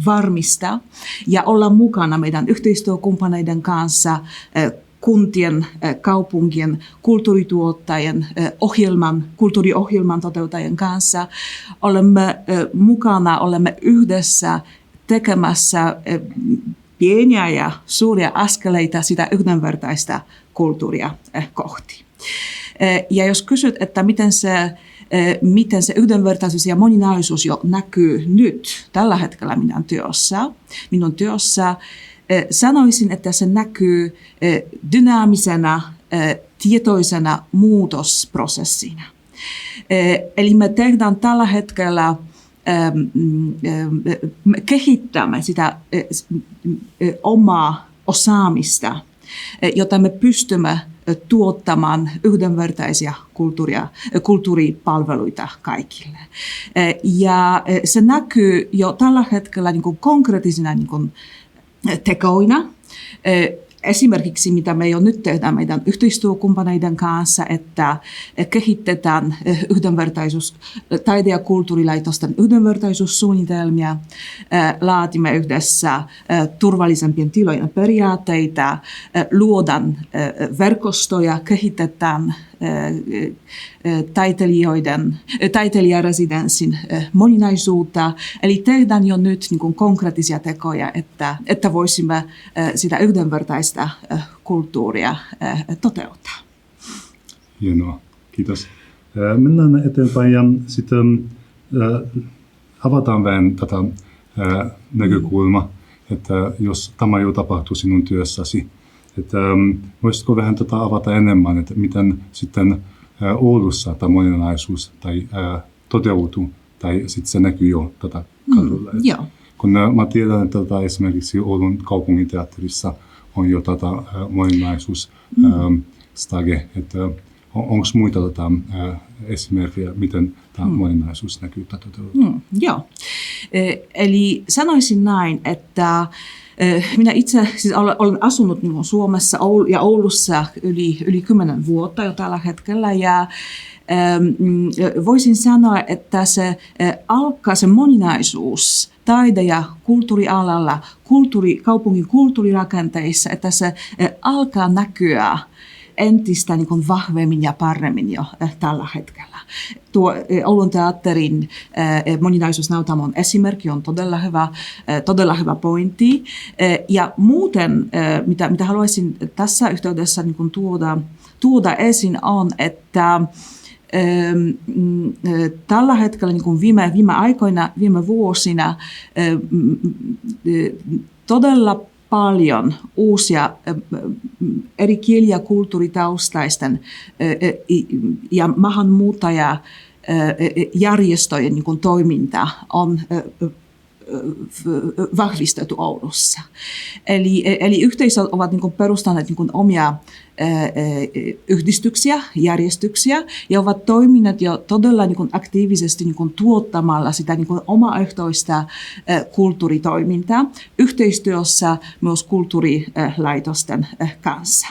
S7: varmistaa ja olla mukana meidän yhteistyökumppaneiden kanssa kuntien, kaupunkien, kulttuurituottajien, kulttuuriohjelman toteuttajien kanssa. Olemme mukana, olemme yhdessä tekemässä pieniä ja suuria askeleita sitä yhdenvertaista kulttuuria kohti. Ja jos kysyt, että miten se yhdenvertaisuus ja moninaisuus jo näkyy nyt tällä hetkellä minun työssä, sanoisin, että se näkyy dynaamisena, tietoisena muutosprosessina. Eli me tehdään tällä hetkellä kehittämme sitä omaa osaamista, jota me pystymme tuottamaan yhdenvertaisia kulttuuripalveluita kaikille. Ja se näkyy jo tällä hetkellä niin kuin konkreettisina niin kuin tekoina. Esimerkiksi mitä me jo nyt tehdään meidän yhteistyökumppaneiden kanssa, että kehitetään taide- ja kulttuurilaitosten yhdenvertaisuussuunnitelmia, laatimme yhdessä turvallisempien tilojen periaatteita, luodaan verkostoja, kehitetään taiteilijaresidenssin moninaisuutta. Eli tehdään jo nyt niin kuin konkreettisia tekoja, että voisimme sitä yhdenvertaista kulttuuria toteuttaa.
S2: Hienoa, kiitos. Mennään eteenpäin ja sitten avataan vähän tätä näkökulmaa, että jos tämä jo tapahtuu sinun työssäsi, että voisitko vähän tätä avata enemmän, että miten sitten Oulussa tämä moninaisuus toteutuu tai sitten se näkyy jo tätä kadulla. Kun mä tiedän, että esimerkiksi Oulun kaupunginteatterissa on jo tätä moninaisuusstage, että onko muita esimerkkejä, miten tämä moninaisuus näkyy toteutuu?
S7: Joo. Eli sanoisin näin, että minä itse siis olen asunut Suomessa ja Oulussa yli 10 vuotta jo tällä hetkellä ja voisin sanoa, että se moninaisuus taide- ja kulttuurialalla, kaupungin kulttuurirakenteissa, että se alkaa näkyä entistä niin kuin vahvemmin ja paremmin jo tällä hetkellä. Tuo Oulun teatterin moninaisuusnäytelmän esimerkki on todella hyvä pointti. Ja muuten, mitä haluaisin tässä yhteydessä niin kuin tuoda esiin on, että tällä hetkellä niin kuin viime aikoina, viime vuosina todella paljon uusia eri kieli- ja kulttuuritaustaisten ja maahanmuuttajajärjestöjen niin kuin toiminta on vahvistettu Oulussa. Eli yhteisöt ovat niin kuin perustaneet niin kuin omia yhdistyksiä, järjestyksiä ja ovat toimineet jo todella niin kuin aktiivisesti niin kuin tuottamalla sitä niin kuin omaehtoista kulttuuritoimintaa yhteistyössä myös kulttuurilaitosten kanssa.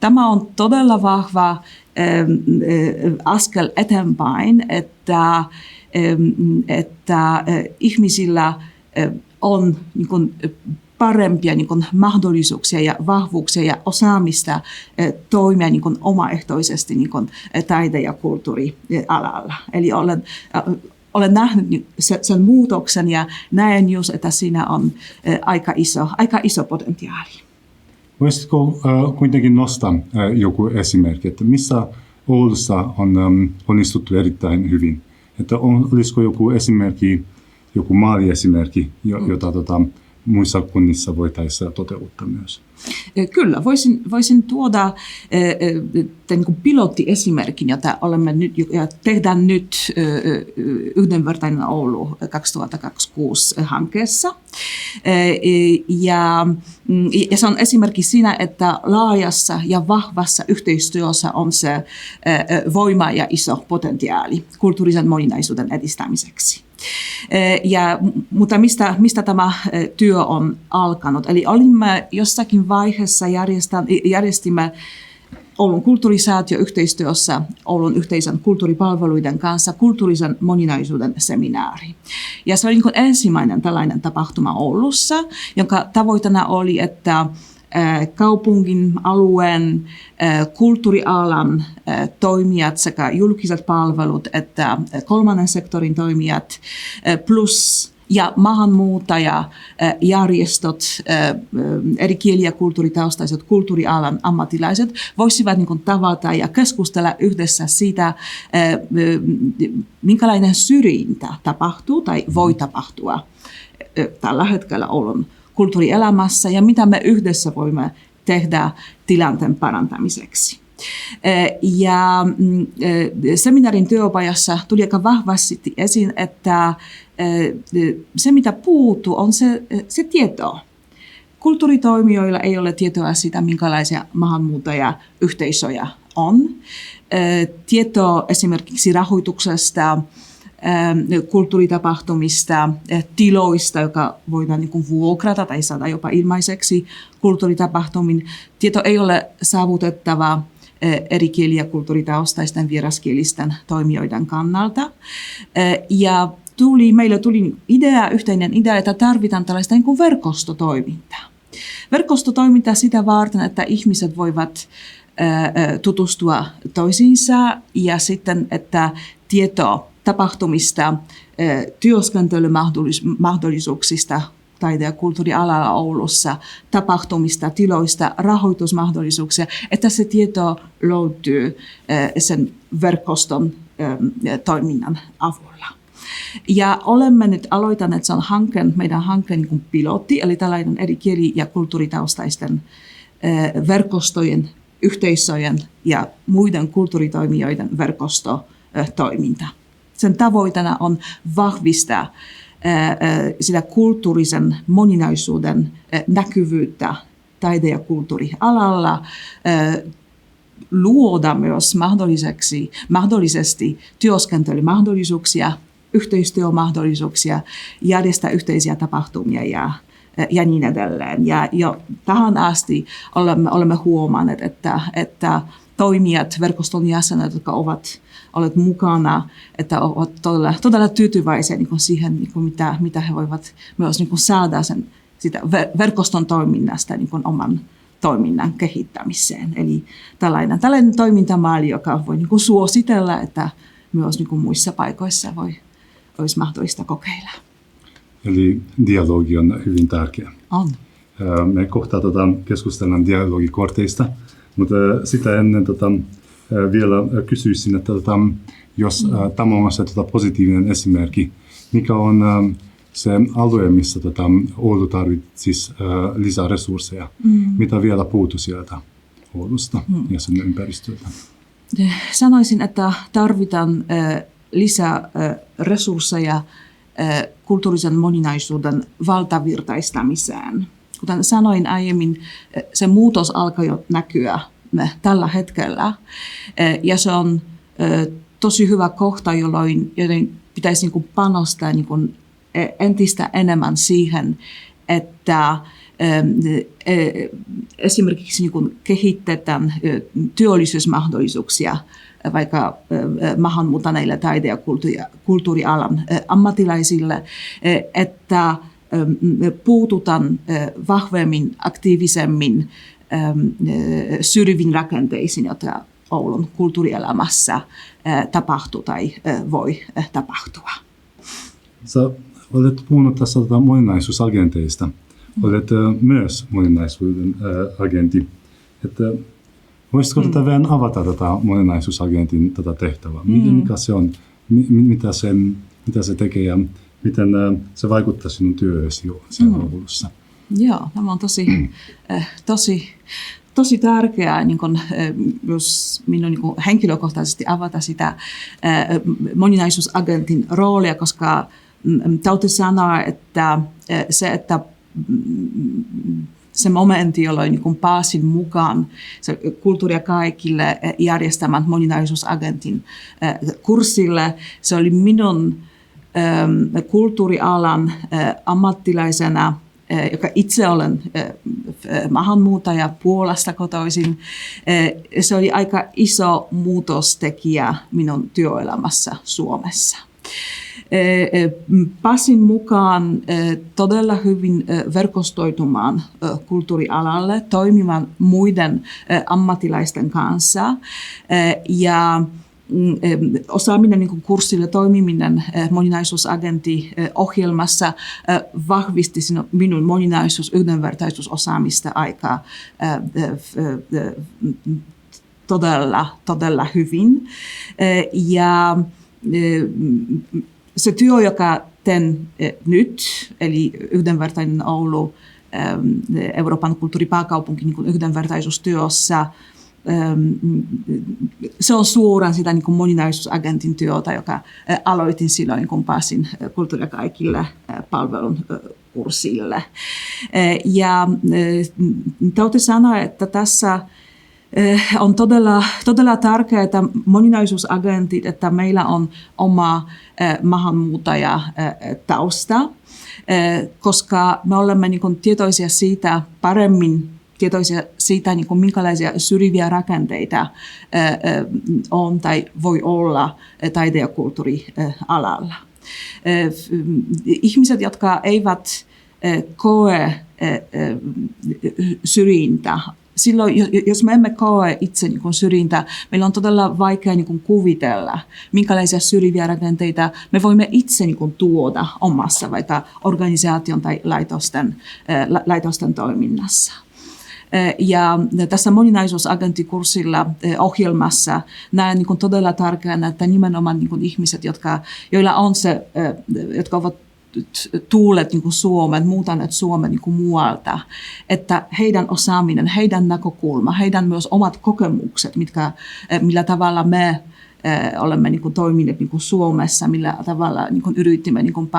S7: Tämä on todella vahva askel eteenpäin, että ihmisillä on niin kuin parempia niin kuin mahdollisuuksia ja vahvuuksia ja osaamista toimia niin kuin omaehtoisesti niin kuin taide- ja kulttuurialalla. Eli olen nähnyt sen muutoksen ja näen just, että siinä on aika iso potentiaali.
S2: Voisitko kuitenkin nostaa joku esimerkki, että missä Oulussa on onnistuttu erittäin hyvin? Että olisiko joku esimerkki, joku maaliesimerkki, jota muissa kunnissa voitaisiin toteuttaa myös?
S7: Kyllä, voisin tuoda niin kuin pilottiesimerkin, jota olemme nyt ja tehdään nyt Yhdenvertainen Oulu 2026 hankkeessa. Ja se on esimerkki siinä, että laajassa ja vahvassa yhteistyössä on se voima ja iso potentiaali kulttuurisen moninaisuuden edistämiseksi. Mutta mistä tämä työ on alkanut? Eli olimme jossakin vaiheessa järjestimme Oulun kulttuurisäätiö yhteistyössä Oulun yhteisön kulttuuripalveluiden kanssa kulttuurisen moninaisuuden seminaari. Ja se oli niin kuin ensimmäinen tällainen tapahtuma Oulussa, jonka tavoitteena oli, että kaupungin, alueen, kulttuurialan toimijat sekä julkiset palvelut että kolmannen sektorin toimijat plus ja maahanmuuttajajärjestöt, eri kieli- ja kulttuuritaustaiset kulttuurialan ammattilaiset voisivat niin kuin tavata ja keskustella yhdessä siitä, minkälainen syrjintä tapahtuu tai voi tapahtua tällä hetkellä Oulun kulttuurielämässä ja mitä me yhdessä voimme tehdä tilanteen parantamiseksi. Ja seminaarin työpajassa tuli aika vahvasti esiin, että se mitä puuttuu on se tieto. Kulttuuritoimijoilla ei ole tietoa siitä, minkälaisia maahanmuuttajayhteisöjä on. Tieto esimerkiksi rahoituksesta, kulttuuritapahtumista, tiloista, joka voidaan niin kuin vuokrata tai saada jopa ilmaiseksi kulttuuritapahtumin. Tieto ei ole saavutettava eri kieli- ja kulttuuritaustaisten vieraskielisten toimijoiden kannalta. Ja meillä tuli yhteinen idea, että tarvitaan tällaista niin kuin verkostotoimintaa. Verkostotoimintaa sitä varten, että ihmiset voivat tutustua toisiinsa ja sitten, että tieto tapahtumista, työskentelymahdollisuuksista taide- ja kulttuurialalla Oulussa, tapahtumista, tiloista, rahoitusmahdollisuuksia, että se tieto löytyy sen verkoston toiminnan avulla. Ja olemme nyt aloittaneet sen meidän hankkeen niin pilotti, eli tällainen eri kieli- ja kulttuuritaustaisten verkostojen, yhteisöjen ja muiden kulttuuritoimijoiden verkostotoiminta. Sen tavoitteena on vahvistaa sitä kulttuurisen moninaisuuden näkyvyyttä taide- ja kulttuurialalla, luoda myös mahdollisesti työskentelymahdollisuuksia, yhteistyömahdollisuuksia, järjestää yhteisiä tapahtumia ja niin edelleen. Ja jo tähän asti olemme huomanneet, että toimijat, verkoston jäsenet, jotka ovat olleet mukana, että ovat todella tyytyväisiä niin kuin siihen, niin kuin mitä he voivat myös niin kuin saada sitä verkoston toiminnasta niin kuin oman toiminnan kehittämiseen. Eli tällainen toimintamalli, joka voi niin kuin suositella, että myös niin kuin muissa paikoissa olisi mahdollista kokeilla.
S2: Eli dialogi on hyvin tärkeä.
S7: On.
S2: Me kohta keskustellaan dialogikorteista, mutta sitä ennen vielä kysyisin, että jos tämä on se positiivinen esimerkki, mikä on se alue, missä Oulu tarvitsisi lisää resursseja, mitä vielä puuttuu sieltä Oulusta ja sen ympäristöltä?
S7: Sanoisin, että tarvitaan lisää resursseja kulttuurisen moninaisuuden valtavirtaistamiseen. Kuten sanoin aiemmin, se muutos alkaa jo näkyä tällä hetkellä ja se on tosi hyvä kohta, jolloin pitäisi niin kuin panostaa niin kuin entistä enemmän siihen, että esimerkiksi niin kuin kehitetään työllisyysmahdollisuuksia vaikka maahanmuuttaneille taide- ja kulttuurialan ammattilaisille, että puututaan vahvemmin, aktiivisemmin syrjiviin rakenteisiin, joita Oulun kulttuurielämässä tapahtuu tai voi tapahtua.
S2: Sä olet puhunut tässä moninaisuusagenteista. Olet myös moninaisuuden agentti. Että voisitko tätä vähän avata tätä moninaisuusagentin tätä tehtävää? Mikä se on? Mitä se tekee ja miten se vaikuttaa sinun työhösi jo siellä Oulussa?
S7: Joo, tämä on tosi tärkeää, niin kun, jos minun niin kun henkilökohtaisesti avata sitä moninaisuusagentin roolia, koska täytyy sanoa, että se momentti, jolloin niin pääsin mukaan se Kulttuuria kaikille järjestämän moninaisuusagentin kurssille, se oli minun kulttuurialan ammattilaisena, joka itse olen maahanmuuttaja Puolasta kotoisin. Se oli aika iso muutostekijä minun työelämässä Suomessa. Pääsin mukaan todella hyvin verkostoitumaan kulttuurialalle, toimimaan muiden ammattilaisten kanssa ja osaaminen niin kurssille toimiminen moninaisuusagentti-ohjelmassa vahvisti minun yhdenvertaisuusosaamista aika todella hyvin. Ja se työ, joka teen nyt, eli Yhdenvertainen Oulu, Euroopan kulttuuripääkaupunki niin yhdenvertaisuustyössä, se on suoraan sitä niin kuin moninaisuusagentin työtä, joka aloitin silloin, kun pääsin Kulttuuria kaikille palvelun kurssille. Ja täytyy sanoa, että tässä on todella tärkeää, että moninaisuusagentit, että meillä on oma maahanmuuttajatausta, koska me olemme niin kuin tietoisia siitä niin kuin minkälaisia syrjiviä rakenteita on tai voi olla taide- ja kulttuurialalla. Ihmiset, jotka eivät koe syrjintää, silloin, jos me emme koe itse niin kuin syrjintää, meillä on todella vaikea niin kuin kuvitella, minkälaisia syrjiviä rakenteita me voimme itse niin kuin tuoda omassa vaikka organisaation tai laitosten toiminnassa. Ja tässä moninaisuusagenttikurssilla ohjelmassa näen niin kuin todella tärkeänä, että nimenomaan niin kuin ihmiset, joilla on jotka ovat tulleet niin kuin Suomeen, muuttaneet Suomen niin kuin muualta, että heidän osaaminen, heidän näkökulma, heidän myös omat kokemukset, millä tavalla me olemme niin kuin toimineet niin kuin Suomessa, millä tavalla niin kuin yritimme niin kuin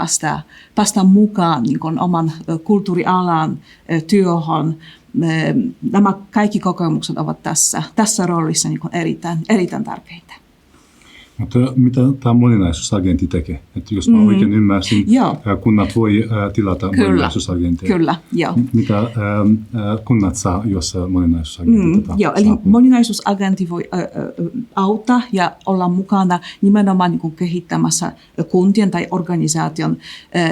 S7: päästä mukaan niin kuin oman kulttuurialan työhön. Nämä kaikki kokemukset ovat tässä roolissa niin kuin erittäin tärkeitä.
S2: Mutta mitä tämä moninaisuusagentti tekee? Että jos mä oikein ymmärsin, kunnat voi tilata moninaisuusagentteja.
S7: Kyllä, joo.
S2: Mitä kunnat saa, jos moninaisuusagentti
S7: joo, eli moninaisuusagentti voi auttaa ja olla mukana nimenomaan niin kuin kehittämässä kuntien tai organisaation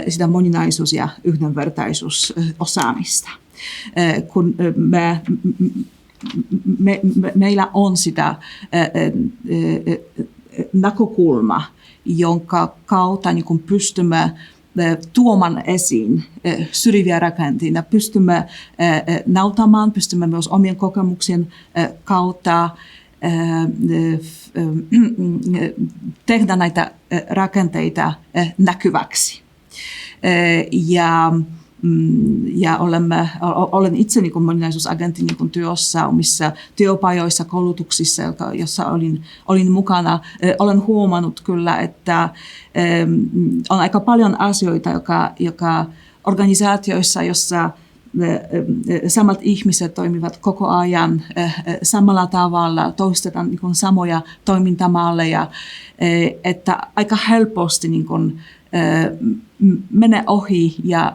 S7: sitä moninaisuus- ja yhdenvertaisuusosaamista. Kun meillä on sitä näkökulma, jonka kautta niin kun pystymme tuomaan esiin syrjiviä rakenteita, pystymme nautamaan, pystymme myös omien kokemuksien kautta tehdä näitä rakenteita näkyväksi. Ja Ja olen itse niin kuin moninaisuusagentin niin kuin työssä omissa työpajoissa, koulutuksissa, jossa olin mukana. Olen huomannut kyllä, että on aika paljon asioita, joka organisaatioissa, jossa samat ihmiset toimivat koko ajan samalla tavalla, toistetaan niin kuin samoja toimintamalleja, että aika helposti niin kuin, menee ohi ja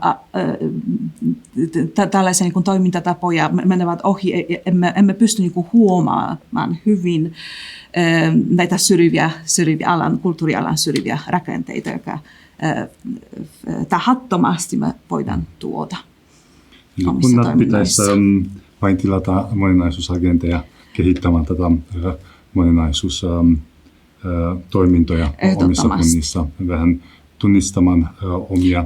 S7: tällaisia niin kuin toimintatapoja menevät ohi, emme pysty niin kuin huomaamaan hyvin näitä syrjiviä kulttuurialan syrjiviä rakenteita, jotka tahattomasti me voidaan tuoda.
S2: Kunnat pitäisi vain tilata moninaisuusagenteja kehittämään tätä moninaisuustoimintoja omissa kunnissa, vähän tunnistamaan omia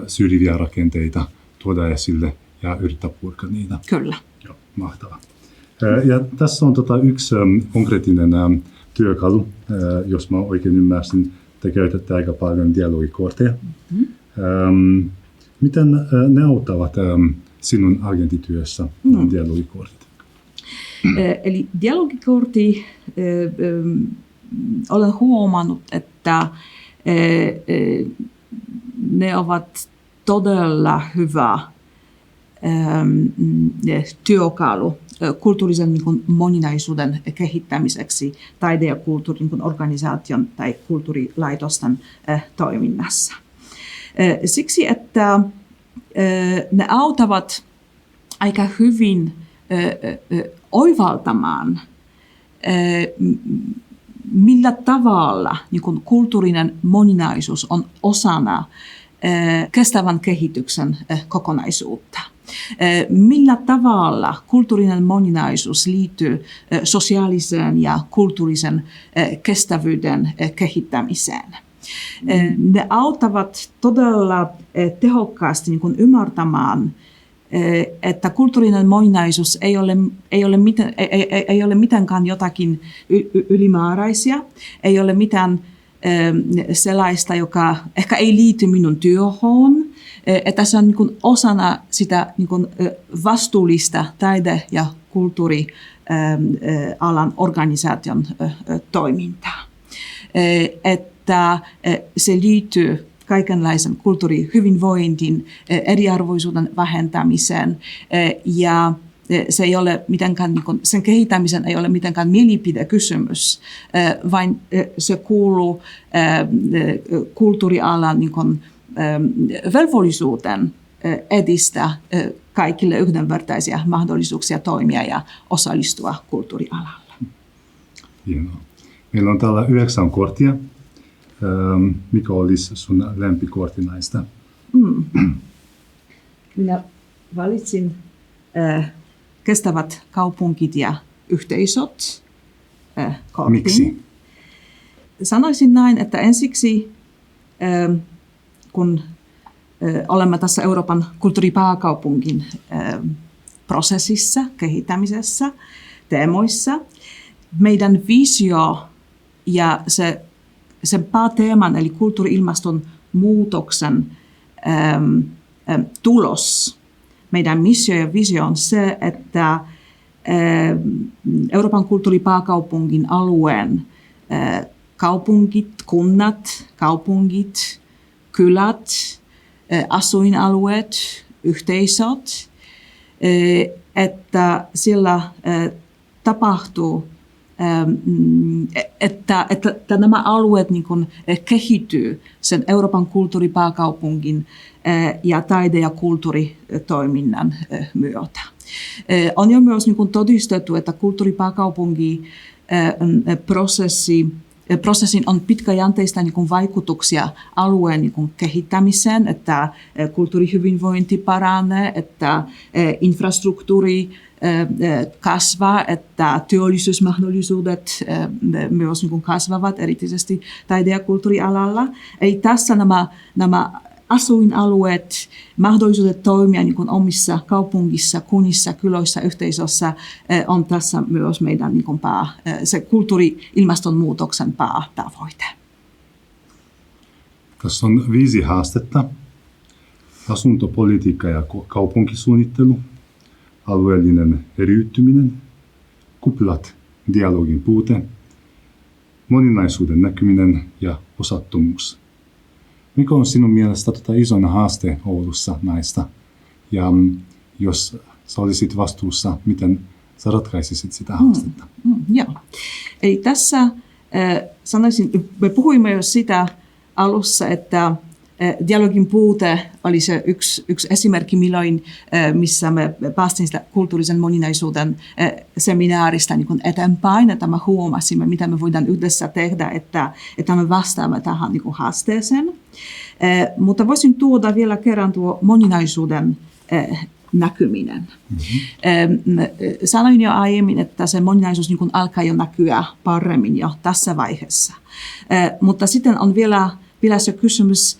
S2: syrjiviä rakenteita, tuoda esille ja yrittää purkaa niitä.
S7: Kyllä.
S2: Joo, mahtavaa. Ja tässä on yksi konkreettinen työkalu, jos mä oikein ymmärsin, te käytätte aika paljon dialogikortteja. Miten ne auttavat sinun agentityössä, dialogikortit?
S7: Eli dialogikortti, olen huomannut, että ne ovat todella hyvä työkalu kulttuurisen niin kuin moninaisuuden kehittämiseksi taide- ja kulttuurin niin organisaation tai kulttuurilaitosten toiminnassa. Siksi, että ne auttavat aika hyvin oivaltamaan, millä tavalla niin kuin kulttuurinen moninaisuus on osana kestävän kehityksen kokonaisuutta. Millä tavalla kulttuurinen moninaisuus liittyy sosiaalisen ja kulttuurisen kestävyyden kehittämiseen. Ne auttavat todella tehokkaasti niin kuin ymmärtämään, että kulttuurinen moninaisuus ei ole mitenkään jotakin ylimääräisiä, ei ole mitään sellaista, joka ehkä ei liity minun työhön, että se on niin kuin osana sitä niin kuin vastuullista taide- ja kulttuurialan organisaation toimintaa. Että se liittyy kaikenlaisen kulttuurihyvinvointiin, eriarvoisuuden vähentämiseen ja se ei ole mitenkään, sen kehittämisen ei ole mitenkään mielipidekysymys, vaan se kuuluu kulttuurialan velvollisuuteen edistää kaikille yhdenvertaisia mahdollisuuksia toimia ja osallistua kulttuurialalla.
S2: Hienoa. Meillä on täällä 9 korttia. Mikä olisi sun lempikortti näistä?
S7: Minä valitsin kestävät kaupungit ja yhteisöt kortin.
S2: Miksi?
S7: Sanoisin näin, että ensiksi kun olemme tässä Euroopan kulttuuripääkaupungin prosessissa, kehittämisessä, teemoissa, meidän visio ja sen pääteeman eli kulttuuri-ilmastonmuutoksen tulos, meidän missio ja visio on se, että Euroopan kulttuuripääkaupungin alueen kaupungit, kunnat, kaupungit, kylät, asuinalueet, yhteisöt, että siellä tapahtuu, että nämä alueet niin kuin kehittyy sen Euroopan kulttuuripääkaupungin ja taide- ja kulttuuritoiminnan myötä. On jo myös niin kuin todistettu, että kulttuuripääkaupungin prosessin on pitkäjänteistä niin kuin vaikutuksia alueen niin kuin kehittämiseen, että kulttuurihyvinvointi paranee, että infrastruktuuri kasvaa, että työllisyysmahdollisuudet myös niin kuin kasvavat, erityisesti taide- ja kulttuurialalla. Eli tässä nämä asuinalueet, mahdollisuudet toimia niin kuin omissa kaupungissa, kunnissa, kyloissa, yhteisössä on tässä myös meidän niin kuin se kulttuuri-ilmastonmuutoksen päätavoite.
S2: Tässä on 5 haastetta. asuntopolitiikka ja kaupunkisuunnittelu, alueellinen eriytyminen, kuplat, dialogin puute, moninaisuuden näkyminen ja osattomuus. Mikä on sinun mielestä isoin haaste Oulussa näistä? Ja jos sä olisit vastuussa, miten sä ratkaisisit sitä haastetta?
S7: Joo. Eli tässä sanoisin, me puhuimme jo sitä alussa, että dialogin puute oli se yksi esimerkki, missä me päästiin sitä kulttuurisen moninaisuuden seminaarista niin kuin eteenpäin, että me huomasimme, mitä me voidaan yhdessä tehdä, että me vastaamme tähän niin kuin haasteeseen. Mutta voisin tuoda vielä kerran tuo moninaisuuden näkyminen. Sanoin jo aiemmin, että se moninaisuus niin kuin alkaa jo näkyä paremmin jo tässä vaiheessa. Mutta sitten on vielä se kysymys,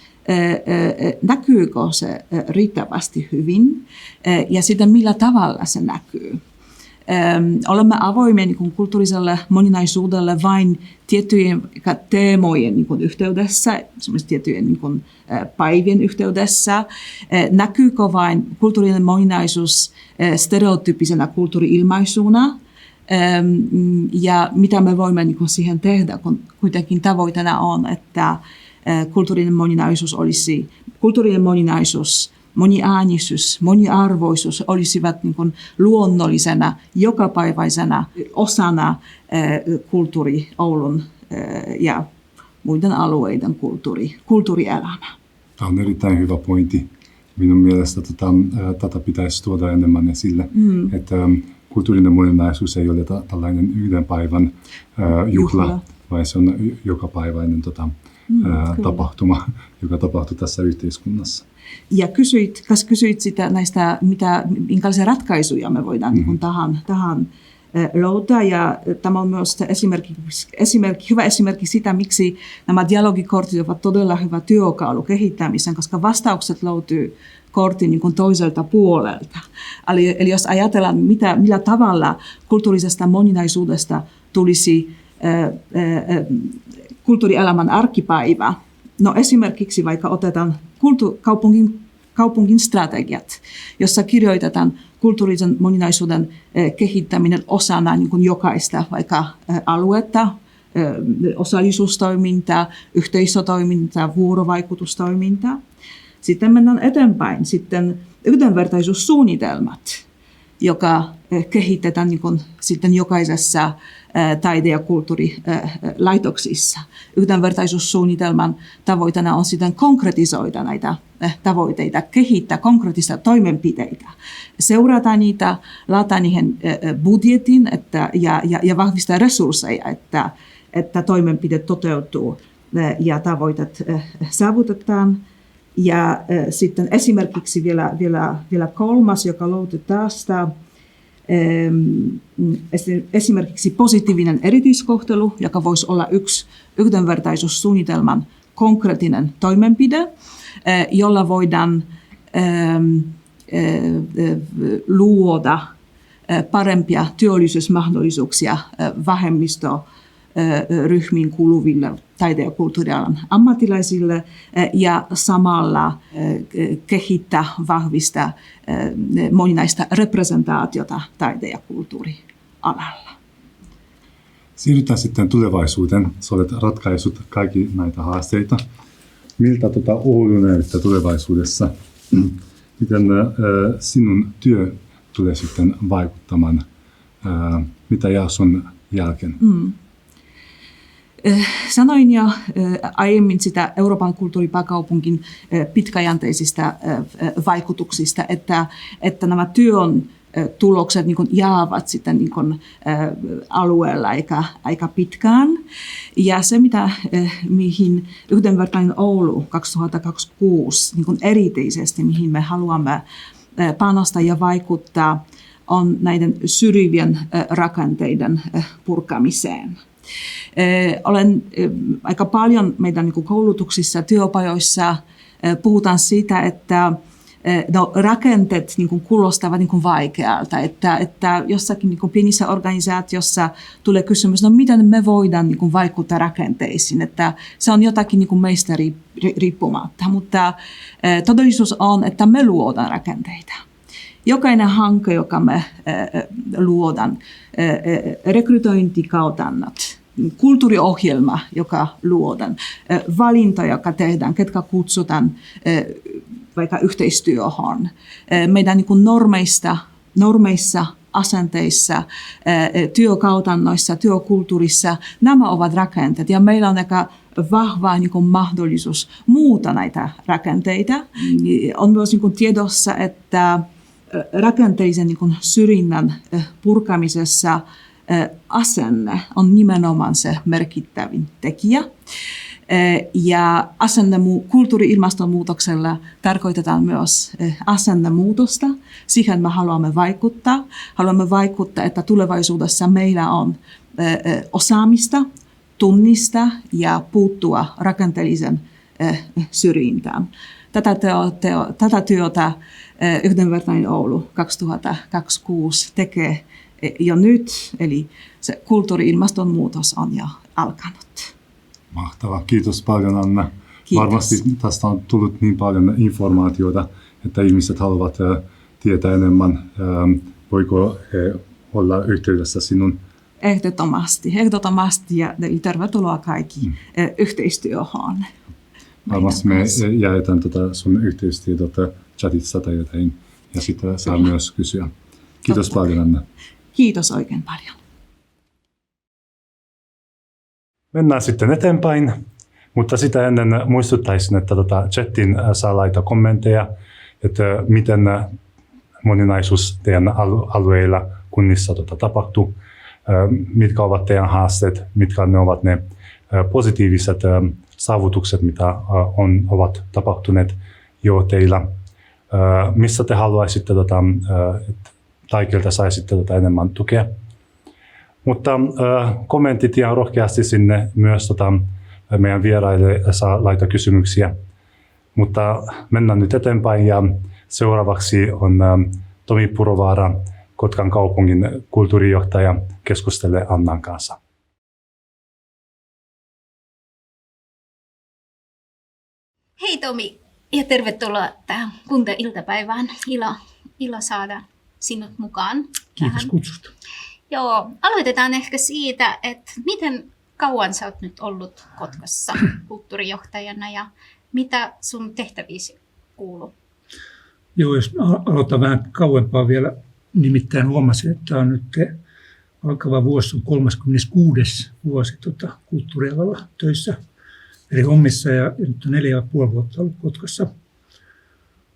S7: näkyykö se riittävästi hyvin ja sitten millä tavalla se näkyy. Olemme avoimia niin kuin kulttuuriselle moninaisuudelle vain tiettyjen teemojen niin kuin yhteydessä, esimerkiksi tiettyjen niin kuin päivien yhteydessä. Näkyykö vain kulttuurinen moninaisuus stereotyyppisenä kulttuuri-ilmaisuna? Ja mitä me voimme niin kuin siihen tehdä, kun kuitenkin tavoitteena on, että kulttuurinen moninaisuus, moniäänisyys, moniarvoisuus olisivat niin kuin luonnollisena, jokapäiväisenä osana kulttuuri Oulun ja muiden alueiden kulttuurielämää.
S2: Tämä on erittäin hyvä pointti. Minun mielestä tätä pitäisi tuoda enemmän esille, että kulttuurinen moninaisuus ei ole tällainen yhden päivän juhla, vaan se on jokapäiväinen tapahtuma, joka tapahtuu tässä yhteiskunnassa.
S7: Ja kysyit sitä näistä, minkälaisia ratkaisuja me voidaan niin tähän löytää. Ja tämä on myös hyvä esimerkki sitä, miksi nämä dialogikortit ovat todella hyvä työkalu kehittämiseen, koska vastaukset löytyy kortin niin kuin toiselta puolelta. Eli jos ajatellaan, millä tavalla kulttuurisesta moninaisuudesta tulisi kulttuurielämän arkipäivä. No esimerkiksi vaikka otetaan kaupungin strategiat, jossa kirjoitetaan kulttuurisen moninaisuuden kehittäminen osana niin kuin jokaista vaikka aluetta, osallisuustoimintaa, yhteisötoimintaa, vuorovaikutustoimintaa. Sitten mennään eteenpäin. Sitten yhdenvertaisuussuunnitelmat, joka kehitetään niin kuin sitten jokaisessa taide- ja kulttuurilaitoksissa. Yhdenvertaisuussuunnitelman tavoitteena on sitten konkretisoida näitä tavoitteita, kehittää konkreettisia toimenpiteitä, seurata niitä, laittaa niihin budjetin ja vahvistaa resursseja, että toimenpiteet toteutuu ja tavoitteet saavutetaan. Ja sitten esimerkiksi vielä kolmas, joka löytyy tästä, esimerkiksi positiivinen erityiskohtelu, joka voisi olla yksi yhdenvertaisuussuunnitelman konkreettinen toimenpide, jolla voidaan luoda parempia työllisyysmahdollisuuksia vähemmistöryhmiin kuuluville taide- ja kulttuurialan ammattilaisille ja samalla kehittää, vahvistaa moninaista representaatiota taide- ja kulttuurialalla.
S2: Siirrytään sitten tulevaisuuteen. Sä olet ratkaisut kaikki näitä haasteita. Miltä Oulu näyttää tulevaisuudessa? Miten sinun työ tulee sitten vaikuttamaan? Mitä jää sun jälkeen?
S7: Sanoin jo aiemmin sitä Euroopan kulttuuripääkaupungin pitkäjänteisistä vaikutuksista, että nämä työn tulokset niin kuin jäävät sitten niin kuin alueella aika pitkään. Ja se, mihin Yhdenvertainen Oulu 2026 niin kuin erityisesti, mihin me haluamme panostaa ja vaikuttaa, on näiden syrjivien rakenteiden purkamiseen. Olen aika paljon meidän niin kuin koulutuksissa, työpajoissa puhutaan siitä, että rakenteet niin kuin kuulostavat niin kuin vaikealta, että jossakin niin kuin pienissä organisaatiossa tulee kysymys, no miten me voidaan niin kuin vaikuttaa rakenteisiin, että se on jotakin niin kuin meistä riippumatta, mutta todellisuus on, että me luodaan rakenteita. Jokainen hanke, joka me luodaan, rekrytointikartannot, kulttuuriohjelma, joka luodaan, valinta, joka tehdään, ketkä kutsutaan vaikka yhteistyöhön, meidän niin kuin normeissa, asenteissa, työkautannoissa, työkulttuurissa, nämä ovat rakenteet ja meillä on aika vahva niin kuin mahdollisuus muuta näitä rakenteita. On myös niin kuin tiedossa, että rakenteellisen niin kuin syrjinnän purkamisessa asenne on nimenomaan se merkittävin tekijä. Ja kulttuuri-ilmastonmuutoksella tarkoitetaan myös asennemuutosta. Siihen me haluamme vaikuttaa. Haluamme vaikuttaa, että tulevaisuudessa meillä on osaamista, tunnistaa ja puuttua rakenteellisen syrjintään. Tätä työtä Yhdenvertainen Oulu 2026 tekee jo nyt, eli se kulttuuri-ilmastonmuutos on jo alkanut.
S2: Mahtavaa. Kiitos paljon, Anna.
S7: Kiitos.
S2: Varmasti tästä on tullut niin paljon informaatiota, että ihmiset haluavat tietää enemmän. Voiko he olla yhteydessä sinun?
S7: Ehdottomasti ja tervetuloa kaikki yhteistyöhön.
S2: Varmasti me jaetaan sun yhteystiedot chatissa tai jotain, ja sitten saa myös kysyä. Kiitos paljon, Anna.
S7: Kiitos oikein paljon.
S2: Mennään sitten eteenpäin, mutta sitä ennen muistuttaisin, että chatin saa laittaa kommentteja, että miten moninaisuus teidän alueilla, kunnissa tapahtuu, mitkä ovat teidän haasteet, mitkä ne ovat ne positiiviset saavutukset, mitä ovat tapahtuneet jo teillä, missä te haluaisitte, että kaikilta saisitte enemmän tukea. Mutta kommentit ihan rohkeasti sinne myös meidän vieraille saa laittaa kysymyksiä. Mutta mennään nyt eteenpäin ja seuraavaksi on Tomi Purovaara, Kotkan kaupungin kulttuurijohtaja, keskustelee Annan kanssa.
S3: Hei Tomi ja tervetuloa tähän kuntailtapäivään. Ilo saada sinut mukaan.
S8: Kiitos kutsusta.
S3: Joo, aloitetaan ehkä siitä, että miten kauan sä oot nyt ollut Kotkassa kulttuurijohtajana ja mitä sun tehtäviisi kuuluu?
S8: Joo, jos aloitan vähän kauempaa vielä, nimittäin huomasin, että tämä on nyt alkava vuosi, on 36. vuosi kulttuurialalla töissä eri hommissa ja nyt on 4,5 vuotta ollut Kotkassa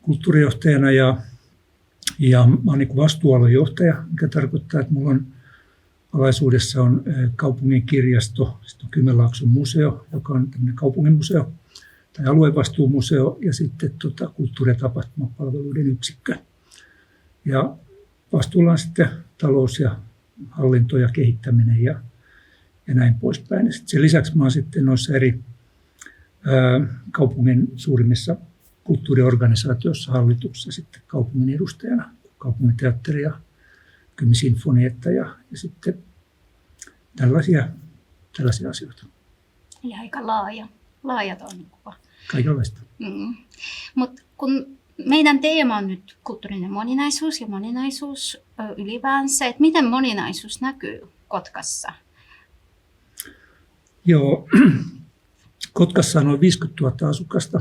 S8: kulttuurijohtajana ja mä oon niin vastuualueen johtaja, mikä tarkoittaa, että mulla on alaisuudessa on kaupungin kirjasto, sitten on Kymenlaakson museo, joka on tämmöinen kaupungin museo tai aluevastuumuseo ja sitten kulttuuri- ja tapahtumapalveluiden yksikkö. Ja vastuulla on sitten talous ja hallinto ja kehittäminen ja näin poispäin. Ja sen lisäksi mä oon sitten noissa eri kaupungin suurimmissa kulttuuriorganisaatioissa hallituksessa sitten kaupungin edustajana, kaupunginteatteri ja Kymi-sinfonietta ja sitten tällaisia asioita.
S3: Eli aika laaja toimikuva.
S8: Kaikenlaista.
S3: Mutta kun meidän teema on nyt kulttuurinen moninaisuus ja moninaisuus ylipäänsä, että miten moninaisuus näkyy Kotkassa?
S8: Joo, Kotkassa on noin 50 000 asukasta.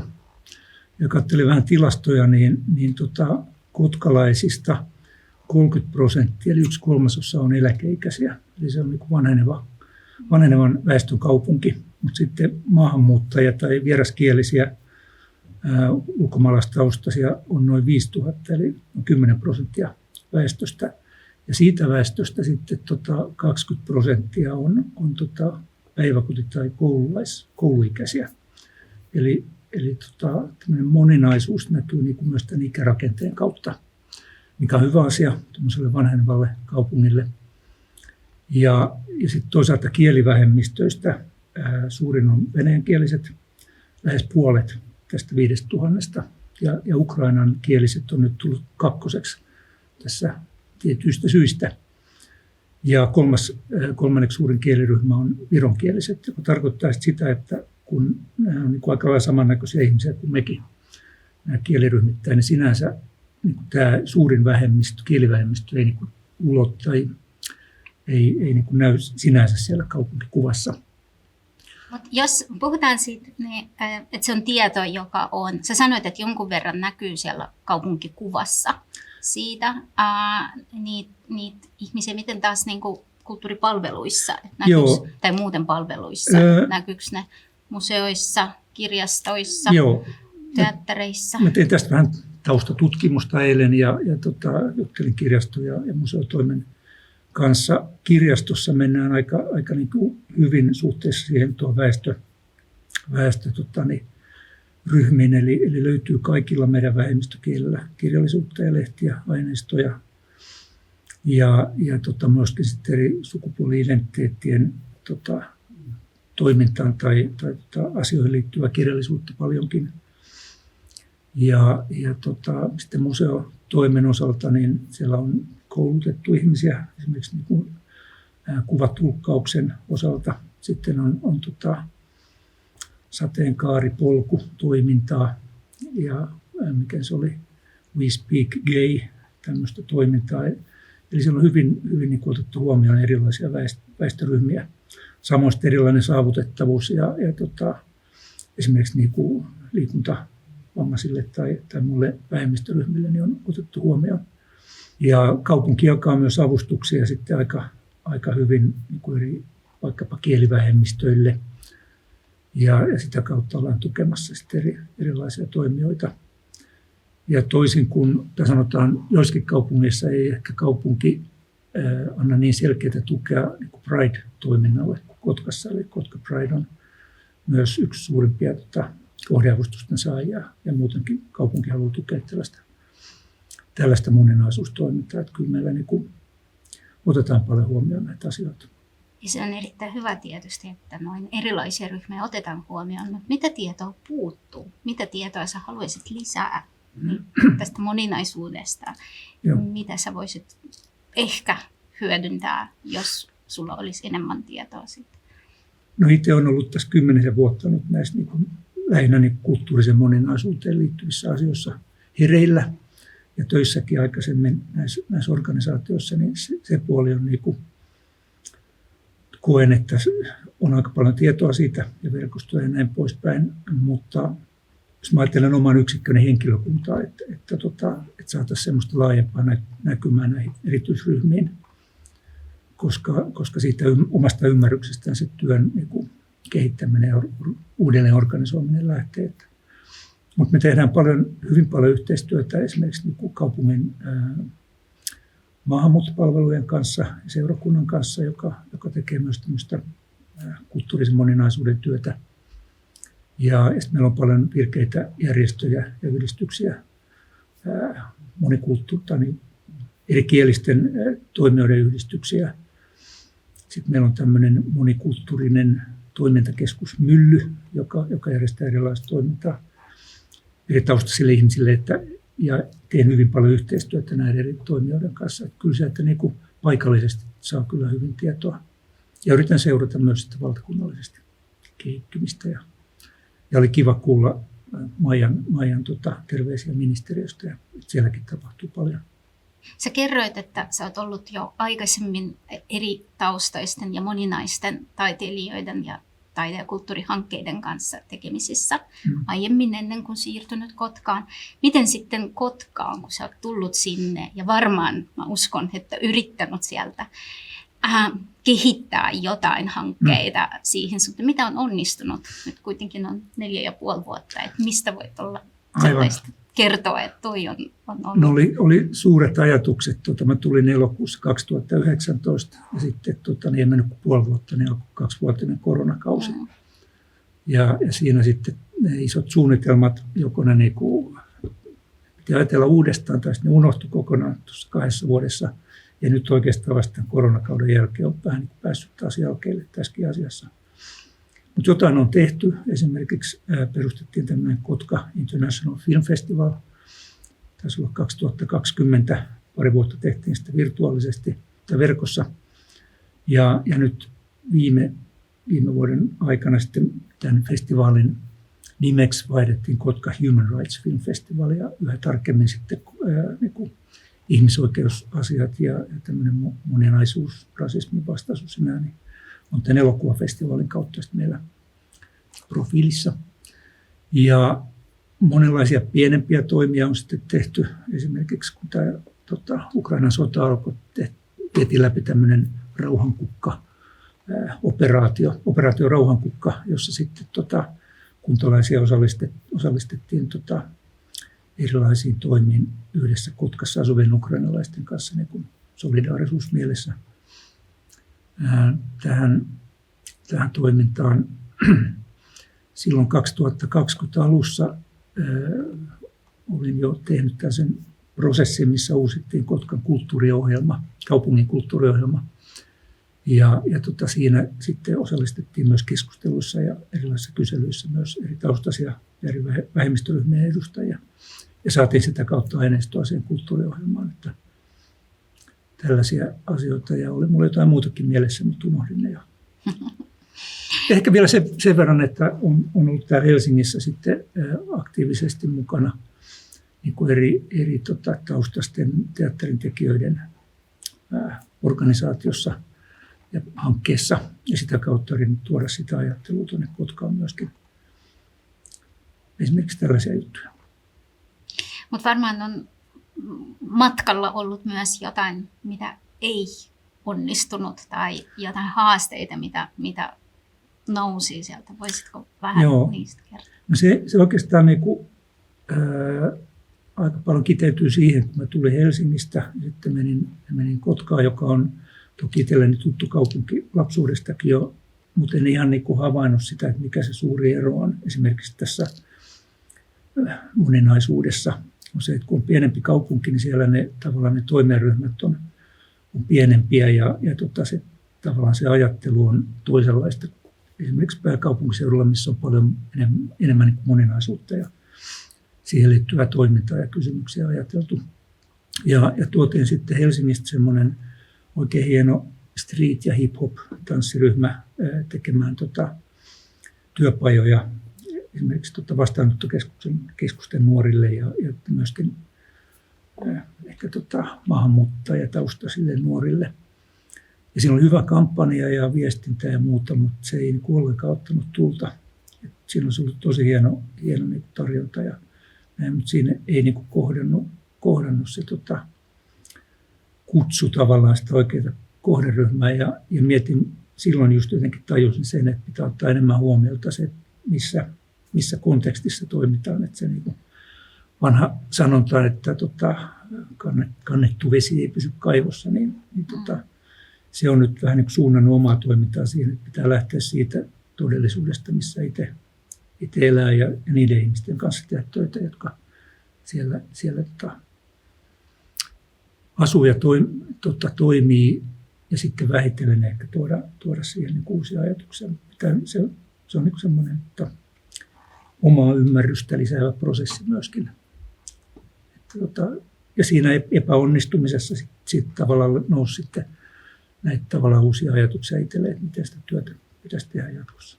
S8: Ja katselin vähän tilastoja, niin kotkalaisista 30%, eli 1/3 on eläkeikäisiä. Eli se on niin kuin vanhenevan väestön kaupunki. Mutta sitten maahanmuuttajia tai vieraskielisiä ulkomaalaistaustaisia on noin 5 000, eli 10% väestöstä. Ja siitä väestöstä sitten 20% on päiväkoti- tai kouluikäisiä. Eli tämmöinen moninaisuus näkyy niin kuin myös tämän ikärakenteen kautta, mikä on hyvä asia tämmöiselle vanhenevalle kaupungille. Ja sitten toisaalta kielivähemmistöistä suurin on venäjänkieliset, lähes puolet tästä 5 000 ja ukrainan kieliset on nyt tullut kakkoseksi tässä tietyistä syistä. Ja kolmanneksi suurin kieliryhmä on vironkieliset, joka tarkoittaa sitä, että kun nämä on niin kuin aika lailla samannäköisiä ihmisiä kuin mekin, nämä kieliryhmittäin, niin sinänsä niin kuin tämä suurin kielivähemmistö ei niin kuin ei niin kuin näy sinänsä siellä kaupunkikuvassa.
S3: Mut jos puhutaan siitä, niin, että se on tieto, joka on, sä sanoit, että jonkun verran näkyy siellä kaupunkikuvassa siitä, niitä ihmisiä, miten taas niin kuin kulttuuripalveluissa, tai muuten palveluissa, näkyykö ne museoissa, kirjastoissa, teattereissa?
S8: Mä tein tästä vähän taustatutkimusta eilen ja juttelin kirjasto- ja museotoimen kanssa. Kirjastossa mennään aika niin kuin hyvin suhteessa siihen tuo ryhmiin, eli löytyy kaikilla meidän vähemmistökielillä kirjallisuutta ja lehtiä, aineistoja ja myöskin sitten eri sukupuoli-identiteettien toimintaan tai asioihin liittyvää kirjallisuutta paljonkin. Ja sitten museotoimen osalta niin siellä on koulutettu ihmisiä esimerkiksi niin kuin kuvatulkkauksen osalta. Sitten on sateenkaaripolkutoimintaa ja mikä se oli, We Speak Gay, tämmöistä toimintaa. Eli siellä on hyvin niin kuin otettu huomioon erilaisia väestöryhmiä. Samoin erilainen saavutettavuus ja esimerkiksi niin kuin liikuntavammaisille tai muille vähemmistöryhmille niin on otettu huomioon. Ja kaupunki jakaa myös avustuksia sitten aika hyvin niin kuin eri vaikkapa kielivähemmistöille. Ja sitä kautta ollaan tukemassa sitten erilaisia toimijoita. Ja toisin kuin sanotaan, joissakin kaupungeissa ei ehkä kaupunki anna niin selkeää tukea niin kuin Pride-toiminnalle kuin Kotkassa. Eli Kotka Pride on myös yksi suurimpia kohdeavustusten saajia ja muutenkin kaupunki haluaa tukea tällaista moninaisuustoimintaa. Että kyllä meillä niin kuin otetaan paljon huomioon näitä asioita.
S3: Ja se on erittäin hyvä tietysti, että noin erilaisia ryhmiä otetaan huomioon, mutta mitä tietoa puuttuu? Mitä tietoa sä haluaisit lisää tästä moninaisuudesta? Joo. Mitä sä voisit ehkä hyödyntää, jos sulla olisi enemmän tietoa siitä?
S8: No itse olen ollut tässä 10 vuotta nyt näissä niin kuin, lähinnä niin kulttuurisen moninaisuuteen liittyvissä asioissa hereillä. Ja töissäkin aikaisemmin näissä organisaatioissa, niin se puoli on niin kuin, koen, että on aika paljon tietoa siitä ja verkostoja ja näin poispäin, mutta jos mä ajattelen oman yksikköni henkilökuntaa, että saataisiin semmoista laajempaa näkymää näihin erityisryhmiin, koska siitä omasta ymmärryksestään se työn niin kuin kehittäminen ja uudelleen organisoiminen lähtee. Mutta me tehdään hyvin paljon yhteistyötä esimerkiksi niin kuin kaupungin maahanmuuttopalvelujen kanssa ja seurakunnan kanssa, joka tekee myös tämmöistä kulttuurisen moninaisuuden työtä. Ja sitten meillä on paljon virkeitä järjestöjä ja yhdistyksiä, niin erikielisten toimijoiden yhdistyksiä. Sitten meillä on tämmöinen monikulttuurinen toimintakeskus Mylly, joka järjestää erilaista toimintaa eri taustaisille ihmisille, ja teen hyvin paljon yhteistyötä näiden eri toimijoiden kanssa. Että kyllä se, että niin kuin paikallisesti saa kyllä hyvin tietoa. Ja yritän seurata myös sitä valtakunnallisesti kehittymistä. Ja oli kiva kuulla Maijan terveisiä ministeriöstä, ja sielläkin tapahtuu paljon.
S3: Sä kerroit, että sä oot ollut jo aikaisemmin eri taustaisten ja moninaisten taiteilijoiden ja taide- ja kulttuurihankkeiden kanssa tekemisissä aiemmin ennen kuin siirtynyt Kotkaan. Miten sitten Kotkaan, kun sä oot tullut sinne ja varmaan mä uskon, että yrittänyt sieltä kehittää jotain hankkeita siihen suhteen. Mitä on onnistunut? Nyt kuitenkin on 4,5 vuotta, että mistä voit olla sellaista kertoa, että toi on ollut?
S8: No oli suuret ajatukset. Mä tulin elokuussa 2019 ja sitten ei mennyt kuin puoli vuotta, niin alkoi 2-vuotinen koronakausi. Ja siinä sitten ne isot suunnitelmat, joko ne niinku, piti ajatella uudestaan tai sitten ne unohtui kokonaan tuossa 2 vuodessa. Ja nyt oikeastaan vasta koronakauden jälkeen on vähän niin kuin päässyt taas jälkeelle tässäkin asiassa. Mutta jotain on tehty. Esimerkiksi perustettiin tämmöinen Kotka International Film Festival. Taisi olla 2020. Pari vuotta tehtiin sitä virtuaalisesti tai verkossa. Ja nyt viime vuoden aikana sitten tämän festivaalin nimeksi vaihdettiin Kotka Human Rights Film Festival ja yhä tarkemmin sitten ihmisoikeusasiat ja tämmöinen moninaisuus, rasismin vastaisuus ja nämä, niin on tämän elokuvafestivaalin kautta meillä profiilissa. Ja monenlaisia pienempiä toimia on sitten tehty. Esimerkiksi kun tämä Ukrainan sota alkoi, tehtiin läpi tämmöinen operaatio Rauhankukka, jossa sitten kuntalaisia osallistettiin erilaisiin toimiin yhdessä Kotkassa asuvien ukrainalaisten kanssa niin kuin solidaarisuusmielessä. Tähän toimintaan silloin 2020 alussa olin jo tehnyt tällaisen prosessin, missä uusittiin Kotkan kulttuuriohjelma, kaupungin kulttuuriohjelma. Ja siinä sitten osallistettiin myös keskusteluissa ja erilaisissa kyselyissä myös eri taustaisia ja eri vähemmistöryhmien edustajia. Ja saatiin sitä kautta aineistoa siihen kulttuuriohjelmaan, että tällaisia asioita. Ja oli mulla jotain muutakin mielessä, mutta unohdin ne jo. Ehkä vielä sen verran, että on ollut täällä Helsingissä sitten aktiivisesti mukana niin kuin eri taustaisten teatterintekijöiden organisaatiossa ja hankkeessa. Ja sitä kautta yritin tuoda sitä ajattelua tuonne Kotkaan myöskin. Esimerkiksi tällaisia juttuja.
S3: Mutta varmaan on matkalla ollut myös jotain, mitä ei onnistunut tai jotain haasteita, mitä nousi sieltä. Voisitko vähän niistä kertoa?
S8: No se oikeastaan aika paljon kiteytyy siihen, kun mä tulin Helsingistä ja sitten menin Kotkaan, joka on toki itselleni tuttu kaupunki lapsuudestakin jo, mutta en ihan havainnut sitä, että mikä se suuri ero on esimerkiksi tässä moninaisuudessa. On se, että kun on pienempi kaupunki, niin siellä ne toimijaryhmät on pienempiä ja tavallaan se ajattelu on toisenlaista. Esimerkiksi pääkaupunkiseudulla, missä on paljon enemmän niin moninaisuutta ja siihen liittyvää toimintaa ja kysymyksiä ajateltu. Ja tuotiin sitten Helsingistä semmoinen oikein hieno street- ja hip-hop-tanssiryhmä tekemään työpajoja esimerkiksi vastaanottokeskusten nuorille ja myöskin ehkä maahanmuuttajataustaisille nuorille. Ja siinä oli hyvä kampanja ja viestintää ja muuta, mutta se ei ollenkaan ottanut tulta. Siinä olisi ollut tosi hieno tarjonta ja näin, mutta siinä ei kohdannut se kutsu tavallaan sitä oikeaa kohderyhmää ja mietin silloin just jotenkin tajusin sen, että pitää ottaa enemmän huomiota se, missä kontekstissa toimitaan. Että se vanha sanonta, että kannettu vesi ei pysy kaivossa, niin se on nyt vähän suunnannut omaa toimintaa siihen, että pitää lähteä siitä todellisuudesta, missä itse elää ja niiden ihmisten kanssa tehdä töitä, jotka siellä asuu ja toimii ja sitten vähitellen ehkä tuoda siihen uusia ajatuksia. Se on semmoinen omaa ymmärrystä lisäävä prosessi myöskin. Ja siinä epäonnistumisessa sitten tavallaan nousi sitten näitä tavallaan uusia ajatuksia itselleen, että miten sitä työtä pitäisi tehdä jatkossa.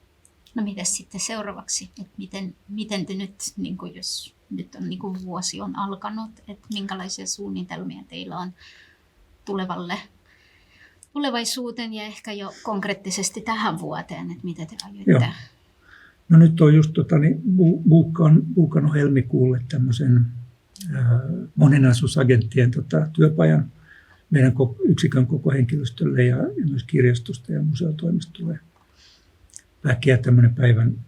S3: No mitäs sitten seuraavaksi? Että miten te nyt, jos nyt on vuosi on alkanut, että minkälaisia suunnitelmia teillä on tulevaisuuteen ja ehkä jo konkreettisesti tähän vuoteen, että mitä te aiotte?
S8: Joo. No nyt on just buukannut helmikuulle tämmöisen moninaisuusagenttien työpajan meidän yksikön koko henkilöstölle ja myös kirjastosta ja museotoimista tulee väkeä tämmöinen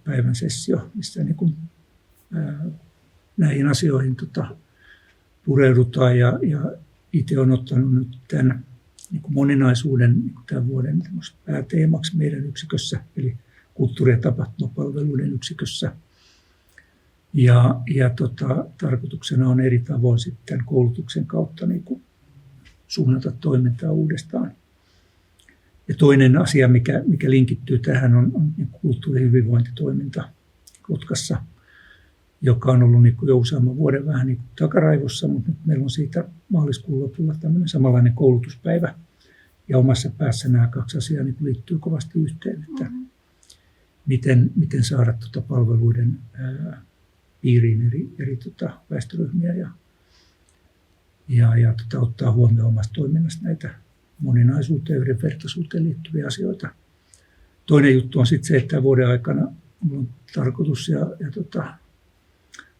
S8: päivän sessio, missä näihin asioihin pureudutaan ja itse olen ottanut nyt tämän moninaisuuden tämän vuoden pääteemaksi meidän yksikössä, eli kulttuuri- ja tapahtumapalveluiden yksikössä. Ja tarkoituksena on eri tavoin sitten koulutuksen kautta suunnata toimintaa uudestaan. Ja toinen asia, mikä linkittyy tähän, on kulttuurihyvinvointitoiminta Kotkassa, joka on ollut niin kuin jo useamman vuoden vähän niin kuin takaraivossa, mutta nyt meillä on siitä maaliskuun lopulla tämmöinen samanlainen koulutuspäivä. Ja omassa päässä nämä kaksi asiaa niin liittyy kovasti yhteen, että miten saada palveluiden piiriin eri väestöryhmiä ja ottaa huomioon omassa toiminnassa näitä moninaisuuteen ja yhdenvertaisuuteen liittyviä asioita. Toinen juttu on sitten se, että vuoden aikana on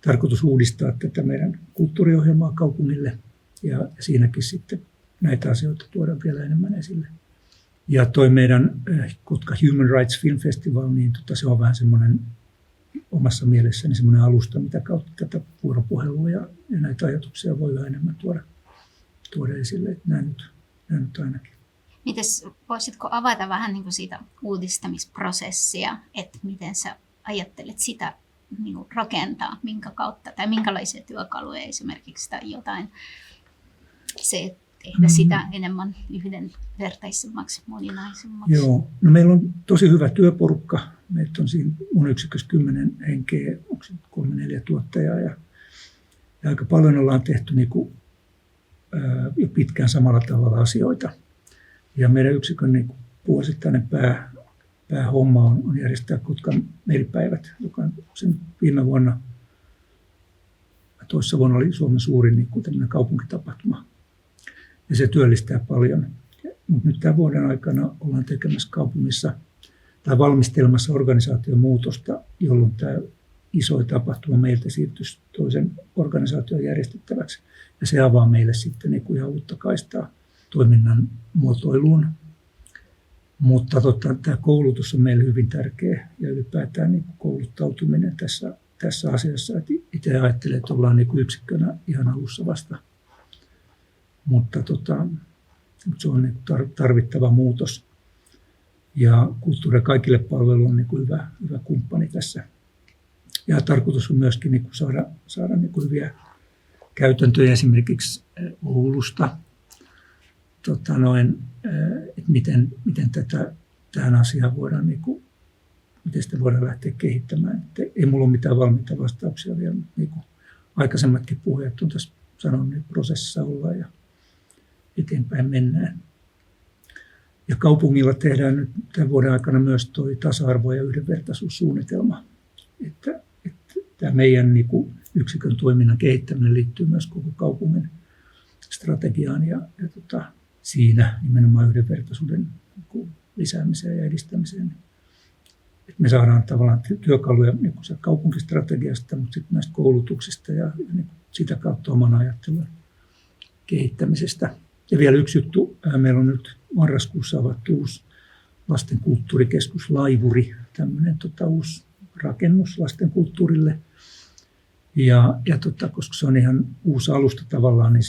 S8: tarkoitus uudistaa tätä meidän kulttuuriohjelmaa kaupungille ja siinäkin sitten näitä asioita tuodaan vielä enemmän esille. Ja toi meidän Kotka Human Rights Film Festival, niin se on vähän semmoinen omassa mielessäni semmoinen alusta, mitä kautta tätä vuoropuhelua ja näitä ajatuksia voi vähän enemmän tuoda esille. Että näin nyt ainakin.
S3: Mites, voisitko avata vähän niin kuin siitä uudistamisprosessia, että miten sä ajattelet sitä niin kuin rakentaa, minkä kautta tai minkälaisia työkaluja esimerkiksi tai jotain, se tehdä sitä enemmän yhdenvertaisemmaksi, moninaisemmaksi?
S8: Joo, no meillä on tosi hyvä työporukka. Meitä on siinä mun yksikössä 10 henkeä, onko se 3-4 tuottajaa ja aika paljon ollaan tehty niin kuin, jo pitkään samalla tavalla asioita. Ja meidän yksikön niin kuin vuosittainen päähomma on järjestää Kotkan meripäivät, joka on sen viime vuonna, toissa vuonna oli Suomen suurin niin kuin tämmöinen kaupunkitapahtuma. Ja se työllistää paljon. Mutta nyt tämän vuoden aikana ollaan tekemässä kaupungissa tai valmistelmassa organisaation muutosta, jolloin tämä iso tapahtuma meiltä siirtyisi toisen organisaation järjestettäväksi. Ja se avaa meille sitten niin kuin ihan uutta kaistaa toiminnan muotoiluun. Mutta tämä koulutus on meille hyvin tärkeä ja ylipäätään niin kuin kouluttautuminen tässä asiassa. Et itse ajattelen, että ollaan niin kuin yksikkönä ihan alussa vasta. Mutta se on niin kuin tarvittava muutos. Ja Kulttuuri kaikille palvelu on niin kuin hyvä kumppani tässä. Ja tarkoitus on myöskin niin kuin saada niin kuin hyviä käytäntöjä esimerkiksi Oulusta. Että miten tähän asiaan voidaan, niin kuin, miten sitä voidaan lähteä kehittämään. Että ei mulla ole mitään valmiita vastauksia vielä, mutta niin kuin aikaisemmatkin puhujat on tässä sanonut, että prosessissa ollaan ja eteenpäin mennään. Ja kaupungilla tehdään nyt tämän vuoden aikana myös tuo tasa-arvo- ja yhdenvertaisuussuunnitelma. Että tämä meidän niin kuin yksikön toiminnan kehittäminen liittyy myös koko kaupungin strategiaan ja siinä nimenomaan yhdenvertaisuuden lisäämiseen ja edistämiseen. Että me saadaan tavallaan työkaluja niin kuin kaupunkistrategiasta, mutta sitten näistä koulutuksista ja niin kuin sitä kautta oman ajattelun kehittämisestä. Ja vielä yksi juttu, meillä on nyt marraskuussa avattu uusi lasten kulttuurikeskus Laivuri, tämmöinen uusi rakennus lasten kulttuurille. Ja koska se on ihan uusi alusta tavallaan, niin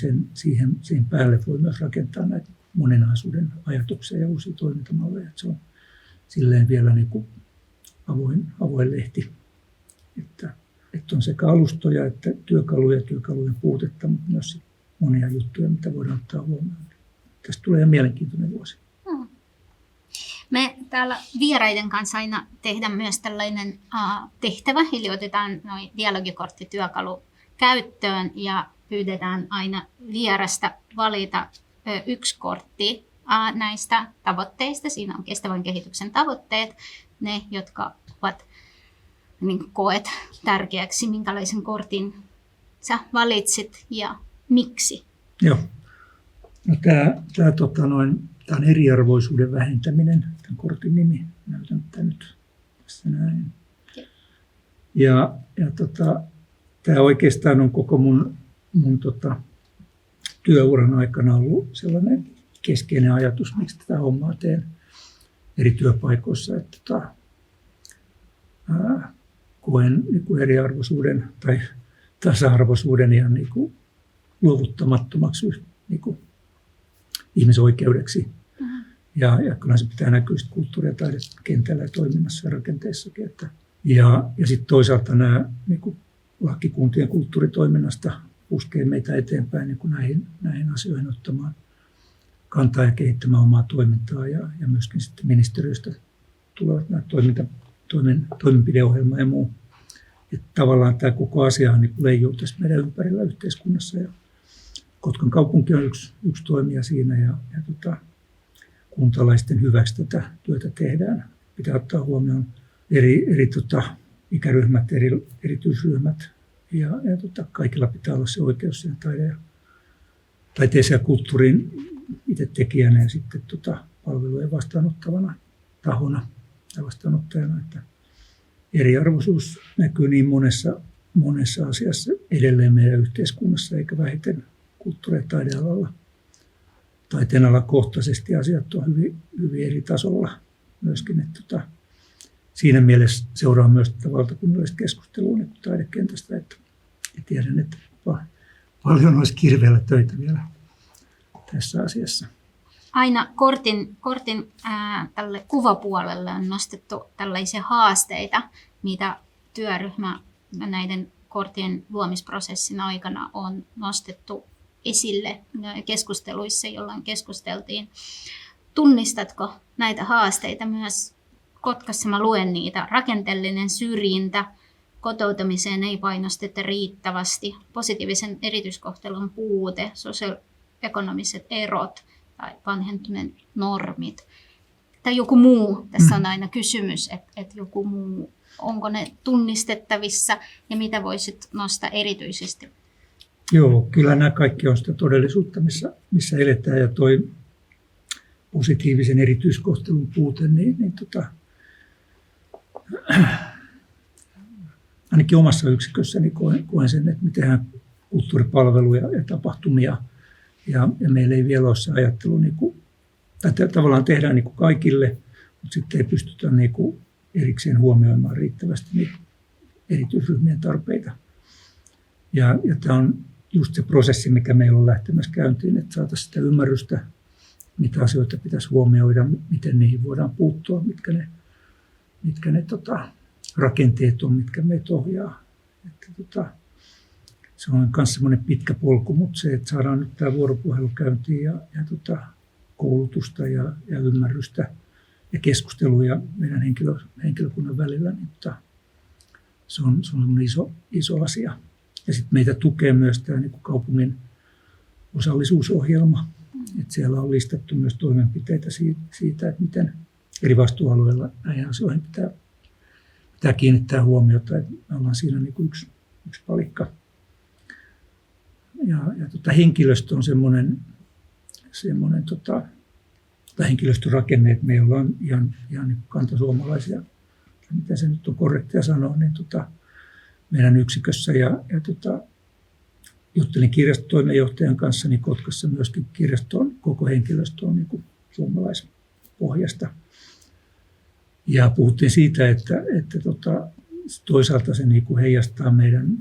S8: siihen päälle voi myös rakentaa näitä moninaisuuden ajatuksia ja uusia toimintamalleja. Että se on silleen vielä niin kuin avoin lehti, että on sekä alustoja että työkalujen puutetta, mutta myös monia juttuja, mitä voidaan ottaa huomioon. Tästä tulee mielenkiintoinen vuosi.
S3: Me täällä vieraiden kanssa aina tehdään myös tällainen tehtävä, eli otetaan noin dialogikorttityökalu käyttöön ja pyydetään aina vierasta valita yksi kortti näistä tavoitteista. Siinä on kestävän kehityksen tavoitteet, ne jotka ovat, niin koet tärkeäksi, minkälaisen kortin sä valitsit ja miksi?
S8: Joo. No, tämä on eriarvoisuuden vähentäminen, tämän kortin nimi. Näytän tätä nyt tässä näin. Ja tämä oikeastaan on koko mun työuran aikana ollut sellainen keskeinen ajatus, miksi tätä hommaa teen eri työpaikoissa. Että koen niin kuin eriarvoisuuden tai tasa-arvoisuuden ihan niin kuin luovuttamattomaksi niin kuin ihmisoikeudeksi. Ja kyllä se pitää näkyä kulttuuri- ja taidekentällä ja toiminnassa ja rakenteissakin. Ja sitten toisaalta nämä niin kuin lakikuntien kulttuuritoiminnasta puskee meitä eteenpäin niin kuin näihin asioihin kantaa ja kehittämään omaa toimintaa ja myöskin sitten ministeriöstä tulevat nämä toimenpideohjelma ja muu. Että tavallaan tämä koko asia niin leijuu tässä meidän ympärillä yhteiskunnassa ja Kotkan kaupunki on yksi toimija siinä ja kuntalaisten hyväksi tätä työtä tehdään. Pitää ottaa huomioon eri ikäryhmät, erityisryhmät ja kaikilla pitää olla se oikeus siihen taiteeseen ja kulttuuriin itse tekijänä ja sitten palvelujen vastaanottavana tahona ja vastaanottajana. Että eriarvoisuus näkyy niin monessa asiassa edelleen meidän yhteiskunnassa, eikä vähiten kulttuuri- ja taidealalla. Taiteen alakohtaisesti asiat on hyvin eri tasolla myöskin. Että siinä mielessä seuraa myös valtakunnallista keskustelua niin taidekentästä. Että tiedän, että paljon olisi kirveellä töitä vielä tässä asiassa.
S3: Aina kortin tälle kuvapuolelle on nostettu tällaisia haasteita, mitä työryhmä näiden korttien luomisprosessin aikana on nostettu esille keskusteluissa, jolloin keskusteltiin. Tunnistatko näitä haasteita myös Kotkassa? Mä luen niitä. Rakenteellinen syrjintä, kotoutumiseen ei painosteta riittävästi, positiivisen erityiskohtelun puute, sosioekonomiset erot tai vanhentuneen normit. Tai joku muu, tässä on aina kysymys, että joku muu, onko ne tunnistettavissa ja mitä voisit nostaa erityisesti?
S8: Joo, kyllä nämä kaikki on sitä todellisuutta, missä eletään ja toi positiivisen erityiskohtelun puute, ainakin omassa yksikössäni koen sen, että me tehdään kulttuuripalveluja ja tapahtumia ja meillä ei vielä ole se ajattelu, tai tavallaan tehdään kaikille, mutta sitten ei pystytä erikseen huomioimaan riittävästi erityisryhmien tarpeita. Ja tämä on just se prosessi, mikä meillä on lähtemässä käyntiin, että saataisiin sitä ymmärrystä, mitä asioita pitäisi huomioida, miten niihin voidaan puuttua, mitkä ne rakenteet on, mitkä meitä ohjaa. Että se on myös semmoinen pitkä polku, mutta se, että saadaan nyt tämä vuoropuhelu käyntiin ja koulutusta ja ymmärrystä ja keskusteluja meidän henkilökunnan välillä, niin se on iso asia. Ja sitten meitä tukee myös tämä kaupungin osallisuusohjelma. Että siellä on listattu myös toimenpiteitä siitä, että miten eri vastuualueilla näihin asioihin pitää kiinnittää huomiota. Että me ollaan siinä yksi palikka. Ja henkilöstö on semmoinen henkilöstörakenne, että meillä on ihan kantasuomalaisia, mitä se nyt on korrektia sanoa, niin meidän yksikössä ja juttelin kirjastotoimenjohtajan kanssa niin Kotkassa myöskin kirjaston koko henkilöstö on suomalaispohjasta. Ja puhuttiin siitä, että toisaalta se heijastaa meidän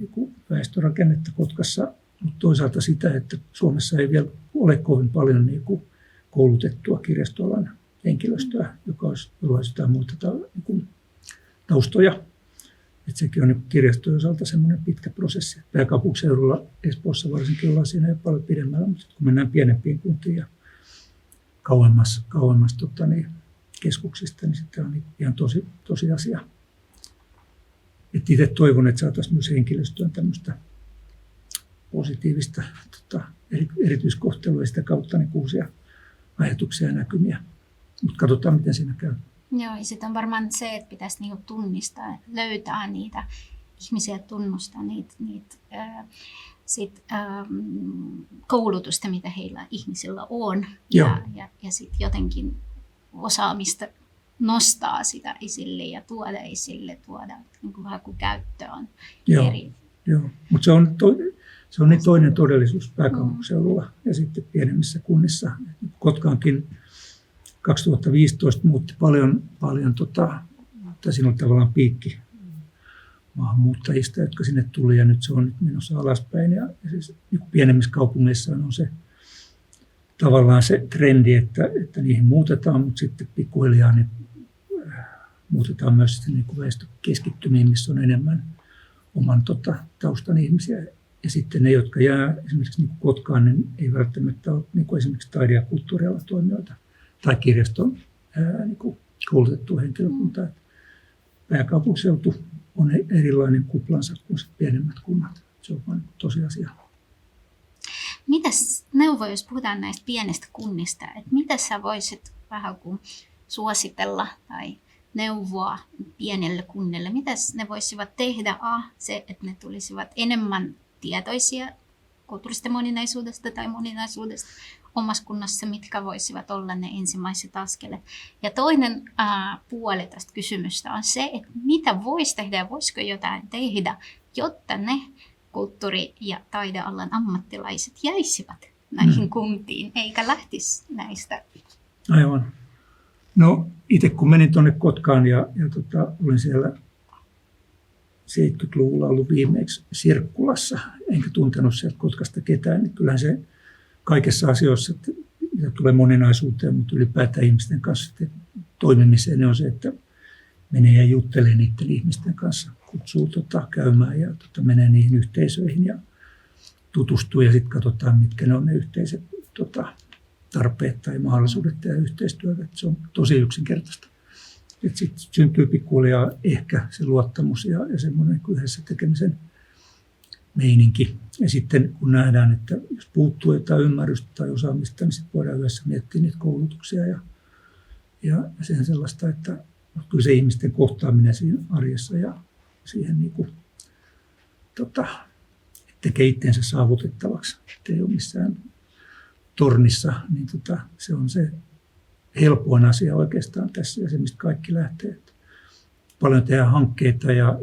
S8: väestörakennetta Kotkassa, mutta toisaalta sitä, että Suomessa ei vielä ole kovin paljon koulutettua kirjastoalan henkilöstöä, jolla olisi jotain muita taustoja. Että sekin on kirjastojen osalta semmoinen pitkä prosessi. Pääkaupunkiseudulla, Espoossa varsinkin ollaan siinä jo paljon pidemmällä, mutta kun mennään pienempiin kuntiin ja kauemmas keskuksista, niin sitten on ihan tosi asia. Et itse toivon, että saataisiin myös henkilöstöön tämmöistä positiivista erityiskohtelua ja sitä kautta uusia ajatuksia ja näkymiä. Mutta katsotaan, miten siinä käy.
S3: Joo, ja sitten on varmaan se, että pitäisi tunnistaa, löytää niitä ihmisiä, tunnustaa niitä koulutusta, mitä heillä ihmisillä on. Ja sitten jotenkin osaamista nostaa sitä esille ja tuoda vähän kuin käyttöön eri.
S8: Joo, mutta se on niin toinen todellisuus pääkaupunkiseudulla ja sitten pienemmissä kunnissa. Kotkaankin 2015 muutti paljon tai siinä oli tavallaan piikki maahanmuuttajista, jotka sinne tuli ja nyt se on menossa alaspäin. Ja siis pienemmissä kaupungeissa on se tavallaan se trendi, että niihin muutetaan, mutta sitten pikkuhiljaa niin muutetaan myös väestökeskittymiin, missä on enemmän oman taustan ihmisiä Ja sitten ne, jotka jää esimerkiksi niin kuin Kotkaan, niin ei välttämättä ole niin kuin esimerkiksi taide- ja kulttuurialan toimijoita tai kirjaston niin kuin koulutettua henkilökuntaa. Pääkaupunkiseutu on erilainen kuplansa kuin pienemmät kunnat. Se on vain tosiasia.
S3: Mitäs neuvoa, jos puhutaan näistä pienistä kunnista, että mitä sä voisit vähän kuin suositella tai neuvoa pienelle kunnille? Mitäs ne voisivat tehdä? Se, että ne tulisivat enemmän tietoisia kulttuurista moninaisuudesta tai moninaisuudesta omassa kunnassa, mitkä voisivat olla ne ensimmäiset askeleet. Ja toinen puoli tästä kysymystä on se, että mitä voisi tehdä ja voisiko jotain tehdä, jotta ne kulttuuri- ja taidealan ammattilaiset jäisivät näihin kuntiin, eikä lähtisi näistä.
S8: Aivan. No itse kun menin tuonne Kotkaan ja olin siellä 70-luvulla ollut viimeksi Sirkkulassa, enkä tuntenut sieltä Kotkasta ketään, niin kyllähän se kaikessa asioissa, mitä tulee moninaisuuteen, mutta ylipäätään ihmisten kanssa toimimiseen, niin on se, että menee ja juttelee niiden ihmisten kanssa, kutsuu käymään ja menee niihin yhteisöihin ja tutustuu ja sitten katsotaan, mitkä ne on ne yhteiset tarpeet tai mahdollisuudet tehdä yhteistyötä. Se on tosi yksinkertaista. Sitten syntyy pikkuhiljaa ehkä se luottamus ja semmoinen yhdessä tekemisen meininki. Ja sitten kun nähdään, että jos puuttuu jotain ymmärrystä tai osaamista, niin sitten voidaan yhdessä miettiä niitä koulutuksia ja sen sellaista, että kyllä se ihmisten kohtaaminen siinä arjessa ja siihen niin kuin, tekee itseensä saavutettavaksi, ettei ole missään tornissa, niin se on se helpoin asia oikeastaan tässä ja se, mistä kaikki lähtee. Paljon tehdään hankkeita ja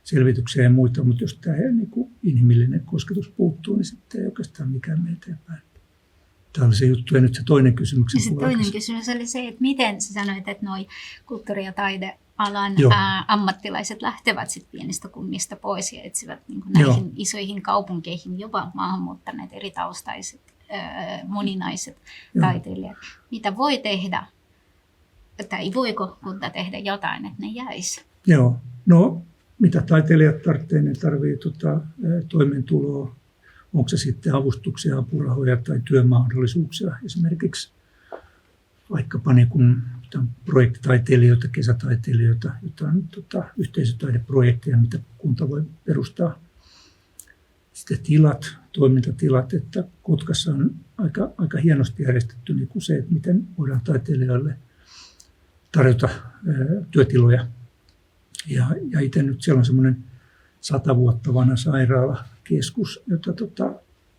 S8: selvityksiä ja muita, mutta jos tämä niin kuin inhimillinen kosketus puuttuu, niin sitten ei oikeastaan mikään mene eteenpäin. Tämä oli se juttu ja nyt se toinen kysymyksen
S3: Se toinen kysymys oli se, että miten sä sanoit, että noi kulttuuri- ja taidealan ammattilaiset lähtevät sit pienistä kunnista pois ja etsivät niin kuin näihin isoihin kaupunkeihin jopa maahanmuuttaneet eri taustaiset, moninaiset taiteilijat. Mitä voi tehdä tai voiko kunta tehdä jotain, että ne jäisi?
S8: Joo, no mitä taiteilijat tarvitsee, ne tarvitsee toimeentuloa. Onko se sitten avustuksia, apurahoja tai työmahdollisuuksia esimerkiksi vaikkapa niin kuin projektitaiteilijoita, kesätaiteilijoita, jotain yhteisötaideprojekteja, mitä kunta voi perustaa. Sitten toimintatilat, että Kotkassa on aika hienosti järjestetty niin kuin se, että miten voidaan taiteilijoille tarjota työtiloja. Ja itse nyt siellä on semmoinen 100 vuotta vanha sairaalakeskus,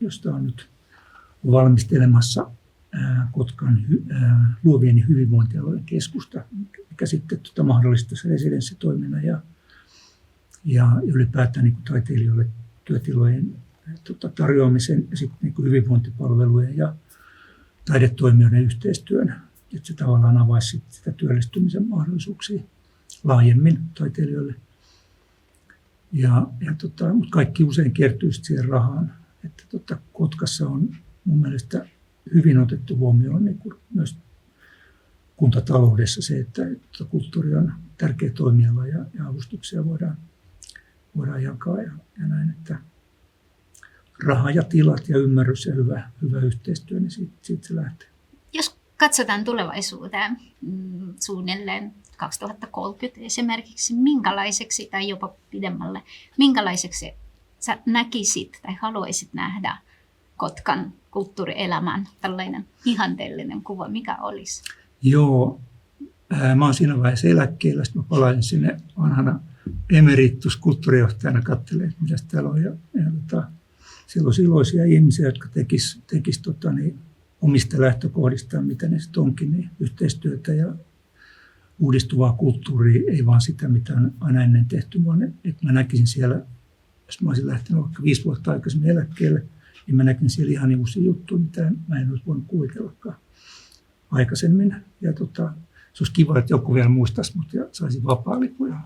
S8: josta on nyt valmistelemassa Kotkan luovien ja hyvinvointialueen keskusta, mikä sitten mahdollistaisi residenssitoiminnan ja ylipäätään niin kuin taiteilijoille työtilojen tarjoamisen ja sitten niin kuin hyvinvointipalvelujen ja taidetoimijoiden yhteistyön, että se tavallaan avaisi sitä työllistymisen mahdollisuuksia laajemmin taiteilijoille. Mutta kaikki usein kertyy siihen rahaan. Että Kotkassa on mun mielestä hyvin otettu huomioon niin kuin myös kuntataloudessa se, että kulttuuri on tärkeä toimiala ja avustuksia voidaan jakaa ja näin, että raha ja tilat ja ymmärrys ja hyvä yhteistyö, niin siitä se lähtee.
S3: Jos katsotaan tulevaisuuteen suunnilleen 2030 esimerkiksi, minkälaiseksi tai jopa pidemmälle, minkälaiseksi sä näkisit tai haluaisit nähdä Kotkan kulttuurielämän tällainen ihanteellinen kuva, mikä olisi?
S8: Joo, mä oon siinä vaiheessa eläkkeellä, sitten mä palaisin sinne vanhana emerituskulttuurijohtajana katselemaan, mitä täällä on. Siellä olisi iloisia ihmisiä, jotka tekis omista lähtökohdistaan, mitä ne sitten onkin, niin yhteistyötä ja uudistuvaa kulttuuria, ei vaan sitä, mitä on aina ennen tehty, vaan että mä näkisin siellä, jos mä olisin lähtenyt vaikka 5 vuotta aikaisemmin eläkkeelle, niin mä näkisin siellä ihan uusia juttuja, mitä mä en olisi voinut kuvitellakaan aikaisemmin. Ja se olisi kiva, että joku vielä muistaisi mut ja saisi vapaa-lipuja.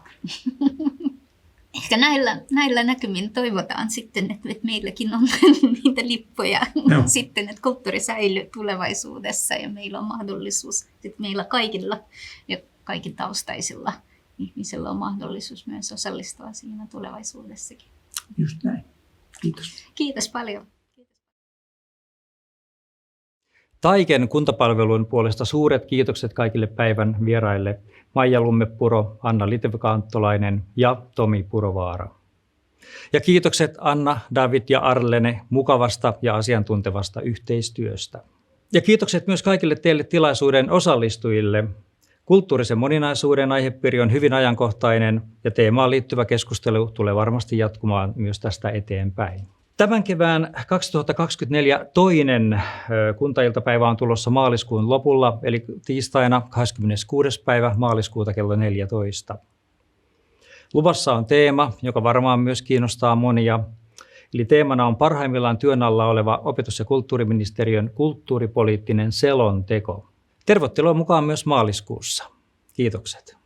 S3: Ehkä näillä näkymin toivotaan sitten, että meilläkin on niitä lippuja sitten, että kulttuuri säilyy tulevaisuudessa ja meillä on mahdollisuus, että meillä kaikilla ja kaikin taustaisilla ihmisillä on mahdollisuus myös osallistua siinä tulevaisuudessakin.
S8: Just näin. Kiitos.
S3: Kiitos paljon.
S1: Taiken kuntapalvelun puolesta suuret kiitokset kaikille päivän vieraille Maija Lumme-Puro, Anna Litevä-Kanttolainen ja Tomi Purovaara. Ja kiitokset Anna, David ja Arlene mukavasta ja asiantuntevasta yhteistyöstä. Ja kiitokset myös kaikille teille tilaisuuden osallistujille. Kulttuurisen moninaisuuden aihepiiri on hyvin ajankohtainen ja teemaan liittyvä keskustelu tulee varmasti jatkumaan myös tästä eteenpäin. Tämän kevään 2024 toinen kuntailtapäivä on tulossa maaliskuun lopulla, eli tiistaina 26. päivä maaliskuuta kello 14. Luvassa on teema, joka varmaan myös kiinnostaa monia. Eli teemana on parhaimmillaan työn alla oleva opetus- ja kulttuuriministeriön kulttuuripoliittinen selonteko. Tervetuloa mukaan myös maaliskuussa. Kiitokset.